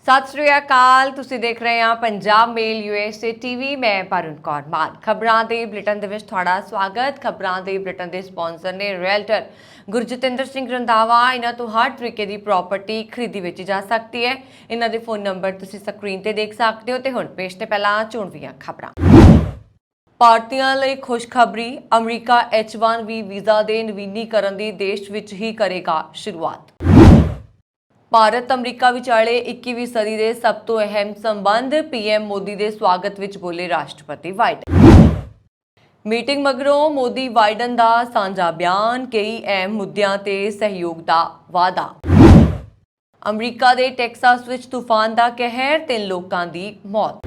ਸਤਿ ਸ਼੍ਰੀ ਅਕਾਲ। ਤੁਸੀਂ ਦੇਖ ਰਹੇ ਹੋ ਪੰਜਾਬ ਮੇਲ USA ਟੀਵੀ। ਮੈਂ ਪਰੁਣ ਕੌਰ ਮਾਨ। ਖਬਰਾਂ ਦੇ ਬੁਲੇਟਿਨ ਦੇ ਵਿੱਚ ਤੁਹਾਡਾ ਸਵਾਗਤ। ਖਬਰਾਂ ਦੇ ਬੁਲੇਟਿਨ ਦੇ ਸਪਾਂਸਰ ਨੇ ਰੀਅਲਟਰ ਗੁਰਜਤਿੰਦਰ ਸਿੰਘ ਰੰਧਾਵਾ। ਇਹਨਾਂ ਤੋਂ ਹਰ ਤਰੀਕੇ ਦੀ ਪ੍ਰਾਪਰਟੀ ਖਰੀਦੀ ਵੇਚੀ ਜਾ ਸਕਦੀ ਹੈ। ਇਹਨਾਂ ਦੇ ਫੋਨ ਨੰਬਰ ਤੁਸੀਂ ਸਕਰੀਨ ਤੇ ਦੇਖ ਸਕਦੇ ਹੋ। ਤੇ ਹੁਣ ਪੇਸ਼ ਤੇ ਪਹਿਲਾਂ ਚੋਣਵੀਆਂ ਖਬਰਾਂ। ਭਾਰਤੀਆਂ ਲਈ ਖੁਸ਼ਖਬਰੀ, ਅਮਰੀਕਾ H1B ਵੀਜ਼ਾ ਦੇ ਨਵੀਨੀਕਰਨ ਦੀ ਦੇਸ਼ ਵਿੱਚ ਹੀ ਕਰੇਗਾ ਸ਼ੁਰੂਆਤ। ਭਾਰਤ ਅਮਰੀਕਾ ਵਿਚਾਲੇ 21ਵੀਂ ਸਦੀ ਦੇ ਸਭ ਤੋਂ ਅਹਿਮ ਸੰਬੰਧ, PM ਮੋਦੀ ਦੇ ਸਵਾਗਤ ਵਿੱਚ ਬੋਲੇ ਰਾਸ਼ਟਰਪਤੀ ਬਾਈਡਨ। ਮੀਟਿੰਗ ਮਗਰੋਂ ਮੋਦੀ ਬਾਈਡਨ ਦਾ ਸਾਂਝਾ ਬਿਆਨ, ਕਈ ਅਹਿਮ ਮੁੱਦਿਆਂ ਤੇ ਸਹਿਯੋਗ ਦਾ ਵਾਅਦਾ। ਅਮਰੀਕਾ ਦੇ ਟੈਕਸਾਸ ਵਿੱਚ ਤੂਫਾਨ ਦਾ ਕਹਿਰ, 3 ਲੋਕਾਂ ਦੀ ਮੌਤ।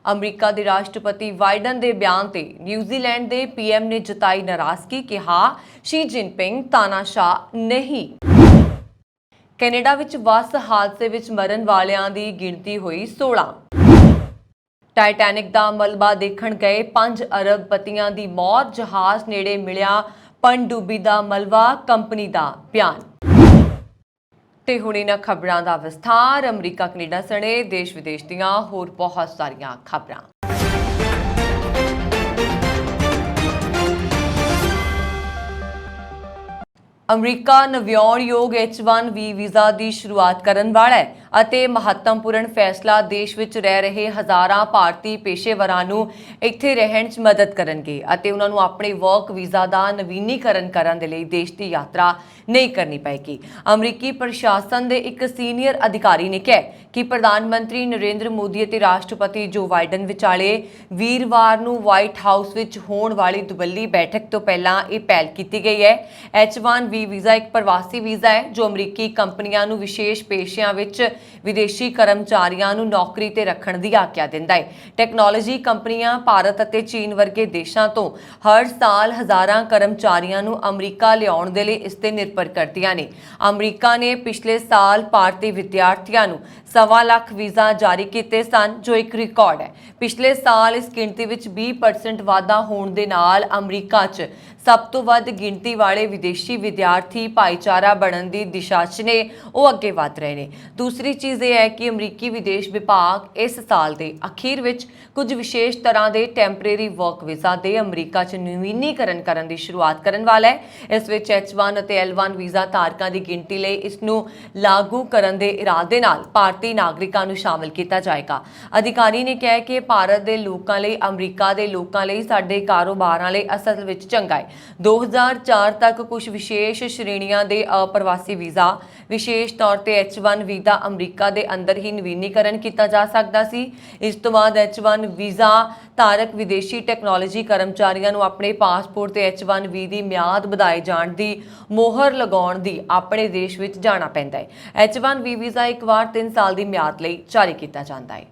ਅਮਰੀਕਾ ਦੇ ਰਾਸ਼ਟਰਪਤੀ ਬਾਈਡਨ ਦੇ ਬਿਆਨ ਤੇ ਨਿਊਜ਼ੀਲੈਂਡ ਦੇ PM ਨੇ ਜਤਾਈ ਨਾਰਾਜ਼ਗੀ, ਕਿਹਾ ਸ਼ੀ ਜਿਨਪਿੰਗ ਤਾਨਾਸ਼ਾਹ ਨਹੀਂ। ਕੈਨੇਡਾ ਵਿੱਚ ਬੱਸ ਹਾਦਸੇ ਵਿੱਚ ਮਰਨ ਵਾਲਿਆਂ ਦੀ ਗਿਣਤੀ ਹੋਈ 16। ਟਾਈਟੈਨਿਕ ਦਾ ਮਲਬਾ ਦੇਖਣ ਗਏ 5 ਅਰਬਪਤੀਆਂ ਦੀ ਮੌਤ, ਜਹਾਜ਼ ਨੇੜੇ ਮਿਲਿਆ ਪਣਡੁੱਬੀ ਦਾ ਮਲਬਾ, ਕੰਪਨੀ ਦਾ ਬਿਆਨ। ਤੇ ਹੁਣ ਇਹਨਾਂ ਖਬਰਾਂ ਦਾ ਵਿਸਥਾਰ। ਅਮਰੀਕਾ ਕੈਨੇਡਾ ਸਣੇ ਦੇਸ਼ ਵਿਦੇਸ਼ ਦੀਆਂ ਹੋਰ ਬਹੁਤ ਸਾਰੀਆਂ ਖਬਰਾਂ। ਅਮਰੀਕਾ ਨਵਿਆਉਣਯੋਗ H1B ਵੀਜ਼ਾ ਦੀ ਸ਼ੁਰੂਆਤ ਕਰਨ ਵਾਲਾ ਹੈ ਅਤੇ ਮਹੱਤਵਪੂਰਨ ਫੈਸਲਾ ਦੇਸ਼ ਵਿੱਚ ਰਹਿ ਰਹੇ ਹਜ਼ਾਰਾਂ ਭਾਰਤੀ ਪੇਸ਼ੇਵਰਾਂ ਨੂੰ ਇੱਥੇ ਰਹਿਣ 'ਚ ਮਦਦ ਕਰਨਗੇ ਅਤੇ ਉਹਨਾਂ ਨੂੰ ਆਪਣੇ ਵਰਕ ਵੀਜ਼ਾ ਦਾ ਨਵੀਨੀਕਰਨ ਕਰਨ ਦੇ ਲਈ ਦੇਸ਼ ਦੀ ਯਾਤਰਾ ਨਹੀਂ ਕਰਨੀ ਪਏਗੀ। ਅਮਰੀਕੀ ਪ੍ਰਸ਼ਾਸਨ ਦੇ ਇੱਕ ਸੀਨੀਅਰ ਅਧਿਕਾਰੀ ਨੇ ਕਿਹਾ ਕਿ ਪ੍ਰਧਾਨ ਮੰਤਰੀ ਨਰਿੰਦਰ ਮੋਦੀ ਅਤੇ ਰਾਸ਼ਟਰਪਤੀ ਜੋ ਬਾਈਡਨ ਵਿਚਾਲੇ ਵੀਰਵਾਰ ਨੂੰ ਵਾਈਟ ਹਾਊਸ ਵਿੱਚ ਹੋਣ ਵਾਲੀ ਦੁਵੱਲੀ ਬੈਠਕ ਤੋਂ ਪਹਿਲਾਂ ਇਹ ਪਹਿਲ ਕੀਤੀ ਗਈ ਹੈ। H1B ਵੀਜ਼ਾ ਇੱਕ ਪ੍ਰਵਾਸੀ ਵੀਜ਼ਾ ਹੈ ਜੋ ਅਮਰੀਕੀ ਕੰਪਨੀਆਂ ਨੂੰ ਵਿਸ਼ੇਸ਼ ਪੇਸ਼ਿਆਂ ਵਿੱਚ ਵਿਦੇਸ਼ੀ ਕਰਮਚਾਰੀਆਂ ਨੂੰ ਨੌਕਰੀ ਤੇ ਰੱਖਣ ਦੀ ਆਗਿਆ ਦਿੰਦਾ ਹੈ। ਟੈਕਨੋਲੋਜੀ ਕੰਪਨੀਆਂ ਭਾਰਤ ਅਤੇ ਚੀਨ ਵਰਗੇ ਦੇਸ਼ਾਂ ਤੋਂ ਹਰ ਸਾਲ ਹਜ਼ਾਰਾਂ ਕਰਮਚਾਰੀਆਂ ਨੂੰ ਅਮਰੀਕਾ ਲਿਆਉਣ ਦੇ ਲਈ ਇਸ ਤੇ ਨਿਰਭਰ ਕਰਦੀਆਂ ਨੇ। ਅਮਰੀਕਾ ਨੇ ਪਿਛਲੇ ਸਾਲ ਭਾਰਤੀ ਵਿਦਿਆਰਥੀਆਂ ਨੂੰ 1.25 ਲੱਖ ਵੀਜ਼ਾ ਜਾਰੀ ਕੀਤੇ ਸਨ, ਜੋ ਇੱਕ ਰਿਕਾਰਡ ਹੈ। ਪਿਛਲੇ ਸਾਲ ਇਸ ਗਿਣਤੀ ਵਿੱਚ 20% ਵਾਧਾ ਹੋਣ ਦੇ ਨਾਲ ਅਮਰੀਕਾ 'ਚ ਸਭ ਤੋਂ ਵੱਧ ਗਿਣਤੀ ਵਾਲੇ ਵਿਦੇਸ਼ੀ ਵਿਦਿਆਰਥੀ ਭਾਈਚਾਰਾ ਬਣਨ ਦੀ ਦਿਸ਼ਾ 'ਚ ਨੇ, ਉਹ ਅੱਗੇ ਵਧ ਰਹੇ ਨੇ। ਦੂਸਰੀ ਚੀਜ਼ ਇਹ ਹੈ ਕਿ ਅਮਰੀਕੀ ਵਿਦੇਸ਼ ਵਿਭਾਗ ਇਸ ਸਾਲ ਦੇ ਅਖੀਰ ਵਿੱਚ ਕੁਝ ਵਿਸ਼ੇਸ਼ ਤਰ੍ਹਾਂ ਦੇ ਟੈਂਪਰੇਰੀ ਵਰਕ ਵੀਜ਼ਾ ਦੇ ਅਮਰੀਕਾ 'ਚ ਨਵੀਨੀਕਰਨ ਕਰਨ ਦੀ ਸ਼ੁਰੂਆਤ ਕਰਨ ਵਾਲਾ ਹੈ। ਇਸ ਵਿੱਚ H1 ਅਤੇ L1 ਵੀਜ਼ਾ ਧਾਰਕਾਂ ਦੀ ਗਿਣਤੀ ਲਈ ਇਸ ਨੂੰ ਲਾਗੂ ਕਰਨ ਦੇ ਇਰਾਦੇ ਨਾਲ ਭਾਰਤੀ ਨਾਗਰਿਕਾਂ ਨੂੰ ਸ਼ਾਮਲ ਕੀਤਾ ਜਾਏਗਾ। ਅਧਿਕਾਰੀ ਨੇ ਕਿਹਾ ਕਿ ਭਾਰਤ ਦੇ ਲੋਕਾਂ ਲਈ ਅਮਰੀਕਾ ਦੇ ਲੋਕਾਂ ਲਈ ਸਾਡੇ ਕਾਰੋਬਾਰਾਂ ਲਈ ਅਸਲ ਵਿੱਚ ਚੰਗਾ ਹੈ। 2004 ਤੱਕ ਕੁਝ ਵਿਸ਼ੇਸ਼ ਸ਼੍ਰੇਣੀਆਂ ਦੇ ਅਪ੍ਰਵਾਸੀ ਵੀਜ਼ਾ, ਵਿਸ਼ੇਸ਼ ਤੌਰ ਤੇ H1 ਵੀਜ਼ਾ ਅਮਰੀਕਾ ਦੇ ਅੰਦਰ ਹੀ ਨਵੀਨੀਕਰਨ ਕੀਤਾ ਜਾ ਸਕਦਾ ਸੀ। ਇਸ ਤੋਂ ਬਾਅਦ H1 ਵੀਜ਼ਾ ਧਾਰਕ ਵਿਦੇਸ਼ੀ ਟੈਕਨੋਲੋਜੀ ਕਰਮਚਾਰੀਆਂ ਨੂੰ ਆਪਣੇ ਪਾਸਪੋਰਟ ਤੇ H1B ਦੀ ਮਿਆਦ ਵਧਾਏ ਜਾਣ ਦੀ ਮੋਹਰ ਲਗਾਉਣ ਦੀ ਆਪਣੇ ਦੇਸ਼ ਵਿੱਚ ਜਾਣਾ ਪੈਂਦਾ ਹੈ। H1B ਵੀਜ਼ਾ ਇੱਕ ਵਾਰ 3 ਸਾਲ ਦੀ ਮਿਆਦ ਲਈ ਜਾਰੀ ਕੀਤਾ ਜਾਂਦਾ ਹੈ।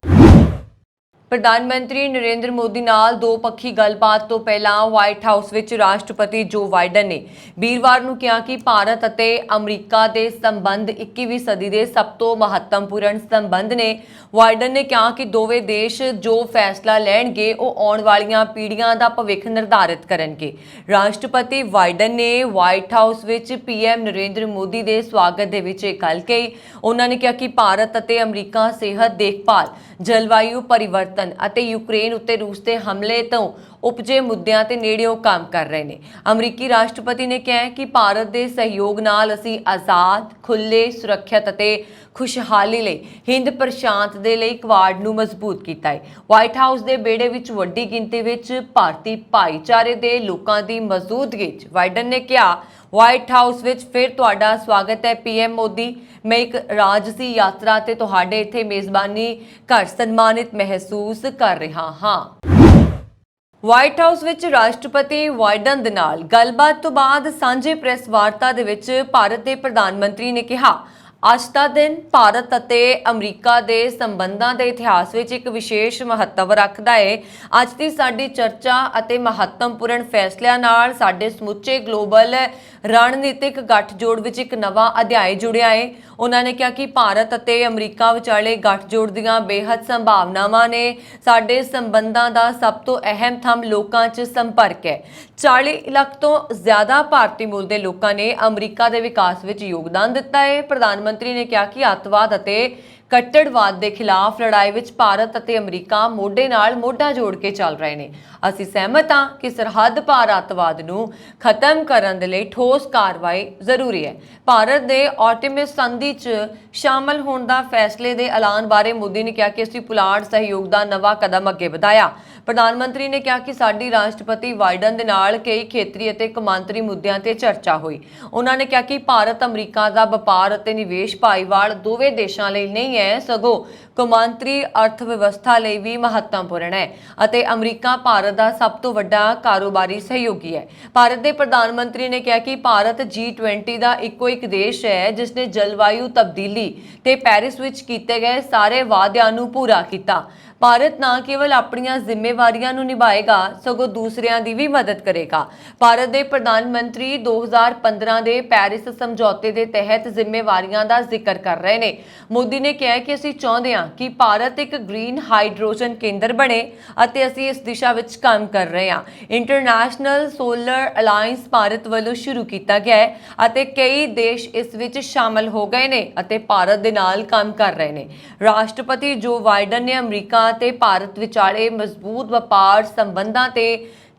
ਪ੍ਰਧਾਨ ਮੰਤਰੀ ਨਰਿੰਦਰ ਮੋਦੀ ਨਾਲ ਦੋਪੱਖੀ ਗੱਲਬਾਤ ਤੋਂ ਪਹਿਲਾਂ ਵਾਈਟ ਹਾਊਸ ਵਿੱਚ ਰਾਸ਼ਟਰਪਤੀ ਜੋ ਬਾਈਡਨ ਨੇ ਵੀਰਵਾਰ ਨੂੰ ਕਿਹਾ ਕਿ ਭਾਰਤ ਅਤੇ ਅਮਰੀਕਾ ਦੇ ਸੰਬੰਧ 21ਵੀਂ ਸਦੀ ਦੇ ਸਭ ਤੋਂ ਮਹੱਤਵਪੂਰਨ ਸੰਬੰਧ ਨੇ। ਬਾਈਡਨ ਨੇ ਕਿਹਾ ਕਿ ਦੋਵੇਂ ਦੇਸ਼ ਜੋ ਫੈਸਲਾ ਲੈਣਗੇ ਉਹ ਆਉਣ ਵਾਲੀਆਂ ਪੀੜ੍ਹੀਆਂ ਦਾ ਭਵਿੱਖ ਨਿਰਧਾਰਿਤ ਕਰਨਗੇ। ਰਾਸ਼ਟਰਪਤੀ ਬਾਈਡਨ ਨੇ ਵਾਈਟ ਹਾਊਸ ਵਿੱਚ PM ਨਰਿੰਦਰ ਮੋਦੀ ਦੇ ਸਵਾਗਤ ਦੇ ਵਿੱਚ ਇਹ ਗੱਲ ਕਹੀ। ਉਹਨਾਂ ਨੇ ਕਿਹਾ ਕਿ ਭਾਰਤ ਅਤੇ ਅਮਰੀਕਾ ਸਿਹਤ ਦੇਖਭਾਲ, ਜਲਵਾਯੂ ਪਰਿਵਰਤਨ ਅਤੇ ਯੂਕਰੇਨ ਉੱਤੇ ਰੂਸ ਦੇ ਹਮਲੇ ਤੋਂ ਉਪਜੇ ਮੁੱਦਿਆਂ ਤੇ ਨੇੜਿਓਂ ਕੰਮ ਕਰ ਰਹੇ ਨੇ। ਅਮਰੀਕੀ ਰਾਸ਼ਟਰਪਤੀ ਨੇ ਕਿਹਾ ਕਿ ਭਾਰਤ ਦੇ ਸਹਿਯੋਗ ਨਾਲ ਅਸੀਂ ਆਜ਼ਾਦ, ਖੁੱਲ੍ਹੇ, ਸੁਰੱਖਿਅਤ ਅਤੇ ਖੁਸ਼ਹਾਲੀ ਲਈ ਹਿੰਦ ਪ੍ਰਸ਼ਾਂਤ ਦੇ ਲਈ ਕੁਆਡ ਨੂੰ ਮਜ਼ਬੂਤ ਕੀਤਾ ਹੈ। ਵਾਈਟ ਹਾਊਸ ਦੇ ਵਿਹੜੇ ਵਿੱਚ ਵੱਡੀ ਗਿਣਤੀ ਵਿੱਚ ਭਾਰਤੀ ਭਾਈਚਾਰੇ ਦੇ ਲੋਕਾਂ ਦੀ ਮੌਜੂਦਗੀ 'ਚ ਬਾਈਡਨ ਨੇ ਕਿਹਾ, ਵਾਈਟ ਹਾਊਸ ਵਿੱਚ ਫਿਰ ਤੁਹਾਡਾ ਸਵਾਗਤ ਹੈ PM ਮੋਦੀ। ਮੈਂ ਇੱਕ ਰਾਜਸੀ ਯਾਤਰਾ ਤੇ ਤੁਹਾਡੇ ਇੱਥੇ ਮੇਜ਼ਬਾਨੀ ਕਰ ਸਨਮਾਨਿਤ ਮਹਿਸੂਸ ਕਰ ਰਿਹਾ ਹਾਂ। ਵਾਈਟ ਹਾਊਸ ਵਿੱਚ ਰਾਸ਼ਟਰਪਤੀ ਬਾਈਡਨ ਦੇ ਨਾਲ ਗੱਲਬਾਤ ਤੋਂ ਬਾਅਦ ਸਾਂਝੀ ਪ੍ਰੈਸ ਵਾਰਤਾ ਦੇ ਵਿੱਚ ਭਾਰਤ ਦੇ ਪ੍ਰਧਾਨ ਮੰਤਰੀ ਨੇ ਕਿਹਾ, ਅੱਜ ਦਾ ਦਿਨ ਭਾਰਤ ਅਤੇ ਅਮਰੀਕਾ ਦੇ ਸੰਬੰਧਾਂ ਦੇ ਇਤਿਹਾਸ ਵਿੱਚ ਇੱਕ ਵਿਸ਼ੇਸ਼ ਮਹੱਤਵ ਰੱਖਦਾ ਹੈ। ਅੱਜ ਦੀ ਸਾਡੀ ਚਰਚਾ ਅਤੇ ਮਹੱਤਵਪੂਰਨ ਫੈਸਲਿਆਂ ਨਾਲ ਸਾਡੇ ਸਮੁੱਚੇ ਗਲੋਬਲ ਰਣਨੀਤਿਕ ਗੱਠਜੋੜ ਵਿੱਚ ਇੱਕ ਨਵਾਂ ਅਧਿਆਇ ਜੁੜਿਆ ਹੈ। ਉਹਨਾਂ ਨੇ ਕਿਹਾ ਕਿ ਭਾਰਤ ਅਤੇ ਅਮਰੀਕਾ ਵਿਚਾਲੇ ਗੱਠਜੋੜ ਦੀਆਂ ਬੇਹੱਦ ਸੰਭਾਵਨਾਵਾਂ ਨੇ। ਸਾਡੇ ਸੰਬੰਧਾਂ ਦਾ ਸਭ ਤੋਂ ਅਹਿਮ ਥੰਮ ਲੋਕਾਂ 'ਚ ਸੰਪਰਕ ਹੈ। 40 ਲੱਖ ਤੋਂ ਜ਼ਿਆਦਾ ਭਾਰਤੀ ਮੂਲ ਦੇ ਲੋਕਾਂ ਨੇ ਅਮਰੀਕਾ ਦੇ ਵਿਕਾਸ ਵਿੱਚ ਯੋਗਦਾਨ ਦਿੱਤਾ ਹੈ। ਪ੍ਰਧਾਨ ਮੰਤਰੀ ਨੇ ਕਿਹਾ ਕਿ ਅੱਤਵਾਦ ਅਤੇ ਕੱਟੜਵਾਦ ਦੇ ਖਿਲਾਫ ਲੜਾਈ ਵਿੱਚ ਭਾਰਤ ਅਤੇ ਅਮਰੀਕਾ ਮੋਢੇ ਨਾਲ ਮੋਢਾ ਜੋੜ ਕੇ ਚੱਲ ਰਹੇ ਨੇ। ਅਸੀਂ ਸਹਿਮਤ ਹਾਂ ਕਿ ਸਰਹੱਦ ਪਾਰ ਅੱਤਵਾਦ ਨੂੰ ਖਤਮ ਕਰਨ ਦੇ ਲਈ ਠੋਸ ਕਾਰਵਾਈ ਜ਼ਰੂਰੀ ਹੈ। ਭਾਰਤ ਦੇ ਆਰਟੇਮਿਸ ਸੰਧੀ 'ਚ ਸ਼ਾਮਲ ਹੋਣ ਦਾ ਫੈਸਲੇ ਦੇ ਐਲਾਨ ਬਾਰੇ ਮੋਦੀ ਨੇ ਕਿਹਾ ਕਿ ਅਸੀਂ ਪੁਲਾੜ ਸਹਿਯੋਗ ਦਾ ਨਵਾਂ ਕਦਮ ਅੱਗੇ ਵਧਾਇਆ। ਪ੍ਰਧਾਨ ਮੰਤਰੀ ਨੇ ਕਿਹਾ ਕਿ ਸਾਡੀ ਰਾਸ਼ਟਰਪਤੀ ਬਾਈਡਨ ਦੇ ਨਾਲ ਕਈ ਖੇਤਰੀ ਅਤੇ ਕੌਮਾਂਤਰੀ ਮੁੱਦਿਆਂ ਤੇ ਚਰਚਾ ਹੋਈ। ਉਹਨਾਂ ਨੇ ਕਿਹਾ ਕਿ ਭਾਰਤ ਅਮਰੀਕਾ ਦਾ ਵਪਾਰ ਅਤੇ ਨਿਵੇਸ਼ ਭਾਈਵਾਲ ਦੋਵੇਂ ਦੇਸ਼ਾਂ ਲਈ ਨਹੀਂ ਹੈ, ਸਗੋਂ ਕੌਮਾਂਤਰੀ ਅਰਥ ਵਿਵਸਥਾ ਲਈ ਵੀ ਮਹੱਤਵਪੂਰਨ ਹੈ ਅਤੇ ਅਮਰੀਕਾ ਭਾਰਤ ਦਾ ਸਭ ਤੋਂ ਵੱਡਾ ਕਾਰੋਬਾਰੀ ਸਹਿਯੋਗੀ ਹੈ। ਭਾਰਤ ਦੇ ਪ੍ਰਧਾਨ ਮੰਤਰੀ ਨੇ ਕਿਹਾ ਕਿ ਭਾਰਤ G20 ਦਾ ਇੱਕੋ ਇੱਕ ਦੇਸ਼ ਹੈ ਜਿਸ ਨੇ ਜਲਵਾਯੂ ਤਬਦੀਲੀ ਤੇ ਪੈਰਿਸ ਵਿੱਚ ਕੀਤੇ ਗਏ ਸਾਰੇ ਵਾਅਦਿਆਂ ਨੂੰ ਪੂਰਾ ਕੀਤਾ। ਭਾਰਤ ਨਾ ਕੇਵਲ ਆਪਣੀਆਂ ਜ਼ਿੰਮੇਵਾਰੀਆਂ ਨੂੰ ਨਿਭਾਏਗਾ ਸਗੋਂ ਦੂਸਰਿਆਂ ਦੀ ਵੀ ਮਦਦ ਕਰੇਗਾ। ਭਾਰਤ ਦੇ ਪ੍ਰਧਾਨ ਮੰਤਰੀ 2015 ਦੇ ਪੈਰਿਸ ਸਮਝੌਤੇ ਦੇ ਤਹਿਤ ਜ਼ਿੰਮੇਵਾਰੀਆਂ ਦਾ ਜ਼ਿਕਰ ਕਰ ਰਹੇ ਨੇ। ਮੋਦੀ ਨੇ ਕਿਹਾ ਕਿ ਅਸੀਂ ਚਾਹੁੰਦੇ ਹਾਂ ਕਿ ਭਾਰਤ ਇੱਕ ਗ੍ਰੀਨ ਹਾਈਡਰੋਜਨ ਕੇਂਦਰ ਬਣੇ ਅਤੇ ਅਸੀਂ ਇਸ ਦਿਸ਼ਾ ਵਿੱਚ ਕੰਮ ਕਰ ਰਹੇ ਹਾਂ। ਇੰਟਰਨੈਸ਼ਨਲ ਸੋਲਰ ਅਲਾਈਅੰਸ ਭਾਰਤ ਵੱਲੋਂ ਸ਼ੁਰੂ ਕੀਤਾ ਗਿਆ ਹੈ ਅਤੇ ਕਈ ਦੇਸ਼ ਇਸ ਵਿੱਚ ਸ਼ਾਮਲ ਹੋ ਗਏ ਨੇ ਅਤੇ ਭਾਰਤ ਦੇ ਨਾਲ ਕੰਮ ਕਰ ਰਹੇ ਨੇ। ਰਾਸ਼ਟਰਪਤੀ ਜੋ ਬਾਈਡਨ ਨੇ ਅਮਰੀਕਾ ਤੇ ਭਾਰਤ ਵਿਚਾਲੇ ਮਜ਼ਬੂਤ ਵਪਾਰ ਸੰਬੰਧਾਂ ਤੇ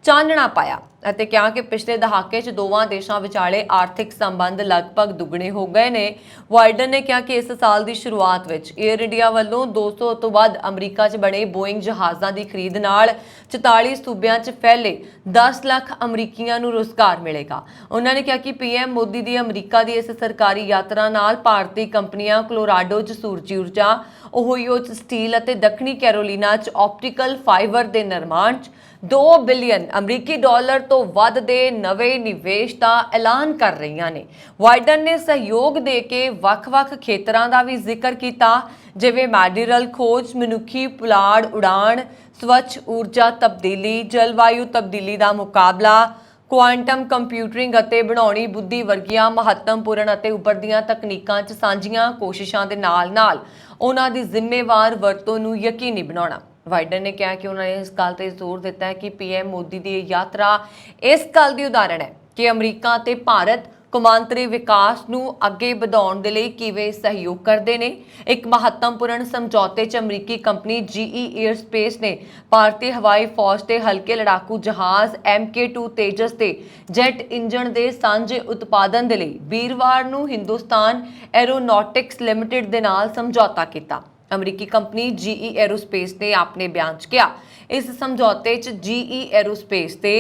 ਚਾਨਣਾ ਪਾਇਆ ਅਤੇ ਕਿਹਾ ਕਿ ਪਿਛਲੇ ਦਹਾਕੇ 'ਚ ਦੋਵਾਂ ਦੇਸ਼ਾਂ ਵਿਚਾਲੇ ਆਰਥਿਕ ਸੰਬੰਧ ਲਗਭਗ ਦੁੱਗਣੇ ਹੋ ਗਏ ਨੇ। ਬਾਈਡਨ ਨੇ ਕਿਹਾ ਕਿ ਇਸ ਸਾਲ ਦੀ ਸ਼ੁਰੂਆਤ ਵਿੱਚ ਏਅਰ ਇੰਡੀਆ ਵੱਲੋਂ 200 ਤੋਂ ਵੱਧ ਅਮਰੀਕਾ 'ਚ ਬਣੇ ਬੋਇੰਗ ਜਹਾਜ਼ਾਂ ਦੀ ਖਰੀਦ ਨਾਲ 44 ਸੂਬਿਆਂ 'ਚ ਫੈਲੇ 10 ਲੱਖ ਅਮਰੀਕੀਆਂ ਨੂੰ ਰੁਜ਼ਗਾਰ ਮਿਲੇਗਾ। ਉਹਨਾਂ ਨੇ ਕਿਹਾ ਕਿ ਪੀਐਮ ਮੋਦੀ ਦੀ ਅਮਰੀਕਾ ਦੀ ਇਸ ਸਰਕਾਰੀ ਯਾਤਰਾ ਨਾਲ ਭਾਰਤੀ ਕੰਪਨੀਆਂ ਕੋਲੋਰਾਡੋ 'ਚ ਸੂਰਜੀ ਊਰਜਾ, ਓਹੀਓ 'ਚ ਸਟੀਲ ਅਤੇ ਦੱਖਣੀ ਕੈਰੋਲੀਨਾ 'ਚ ਆਪਟੀਕਲ ਫਾਈਬਰ ਦੇ ਨਿਰਮਾਣ 'ਚ 2 ਬਿਲੀਅਨ ਅਮਰੀਕੀ ਡਾਲਰ ਤੋਂ ਵੱਧ ਦੇ ਨਵੇਂ ਨਿਵੇਸ਼ ਦਾ ਐਲਾਨ ਕਰ ਰਹੀਆਂ ਨੇ। ਬਾਈਡਨ ਨੇ ਸਹਿਯੋਗ ਦੇ ਕੇ ਵੱਖ-ਵੱਖ ਖੇਤਰਾਂ ਦਾ ਵੀ ਜ਼ਿਕਰ ਕੀਤਾ, ਜਿਵੇਂ ਮੈਡੀਰਲ ਖੋਜ, ਮਨੁੱਖੀ ਪੁਲਾੜ ਉਡਾਣ, ਸਵੱਛ ਊਰਜਾ ਤਬਦੀਲੀ, ਜਲਵਾਯੂ ਤਬਦੀਲੀ ਦਾ ਮੁਕਾਬਲਾ, ਕੁਆਂਟਮ ਕੰਪਿਊਟਿੰਗ ਅਤੇ ਬਣਾਉਣੀ ਬੁੱਧੀ ਵਰਗੀਆਂ ਮਹੱਤਵਪੂਰਨ ਅਤੇ ਉੱਭਰਦੀਆਂ ਤਕਨੀਕਾਂ 'ਚ ਸਾਂਝੀਆਂ ਕੋਸ਼ਿਸ਼ਾਂ ਦੇ ਨਾਲ-ਨਾਲ ਉਹਨਾਂ ਦੀ ਜ਼ਿੰਮੇਵਾਰ ਵਰਤੋਂ ਨੂੰ ਯਕੀਨੀ ਬਣਾਉਣਾ। ਬਾਈਡਨ ਨੇ ਕਿਹਾ ਕਿ ਉਹਨਾਂ ਨੇ ਇਸ ਗੱਲ ਤੇ ਜ਼ੋਰ ਦਿੱਤਾ ਹੈ ਕਿ ਪੀਐਮ ਮੋਦੀ ਦੀ ਇਹ ਯਾਤਰਾ ਇਸ ਗੱਲ ਦੀ ਉਦਾਹਰਣ ਹੈ ਕਿ ਅਮਰੀਕਾ ਤੇ ਭਾਰਤ ਕੌਮਾਂਤਰੀ ਵਿਕਾਸ ਨੂੰ ਅੱਗੇ ਵਧਾਉਣ ਦੇ ਲਈ ਕਿਵੇਂ ਸਹਿਯੋਗ ਕਰਦੇ ਨੇ। ਇੱਕ ਮਹੱਤਵਪੂਰਨ ਸਮਝੌਤੇ 'ਚ ਅਮਰੀਕੀ ਕੰਪਨੀ GE ਏਅਰਸਪੇਸ ਨੇ ਭਾਰਤੀ ਹਵਾਈ ਫੌਜ ਦੇ ਹਲਕੇ ਲੜਾਕੂ ਜਹਾਜ਼ MK2 ਤੇਜਸ ਦੇ ਜੈਟ ਇੰਜਣ ਦੇ ਸਾਂਝੇ ਉਤਪਾਦਨ ਦੇ ਲਈ ਵੀਰਵਾਰ ਨੂੰ ਹਿੰਦੁਸਤਾਨ ਐਰੋਨੌਟਿਕਸ ਲਿਮਟਿਡ ਦੇ ਨਾਲ ਸਮਝੌਤਾ ਕੀਤਾ। ਅਮਰੀਕੀ ਕੰਪਨੀ GE ਏਅਰੋਸਪੇਸ ਨੇ ਆਪਣੇ ਬਿਆਨ 'ਚ ਕਿਹਾ, ਇਸ ਸਮਝੌਤੇ 'ਚ GE ਏਅਰੋਸਪੇਸ ਤੇ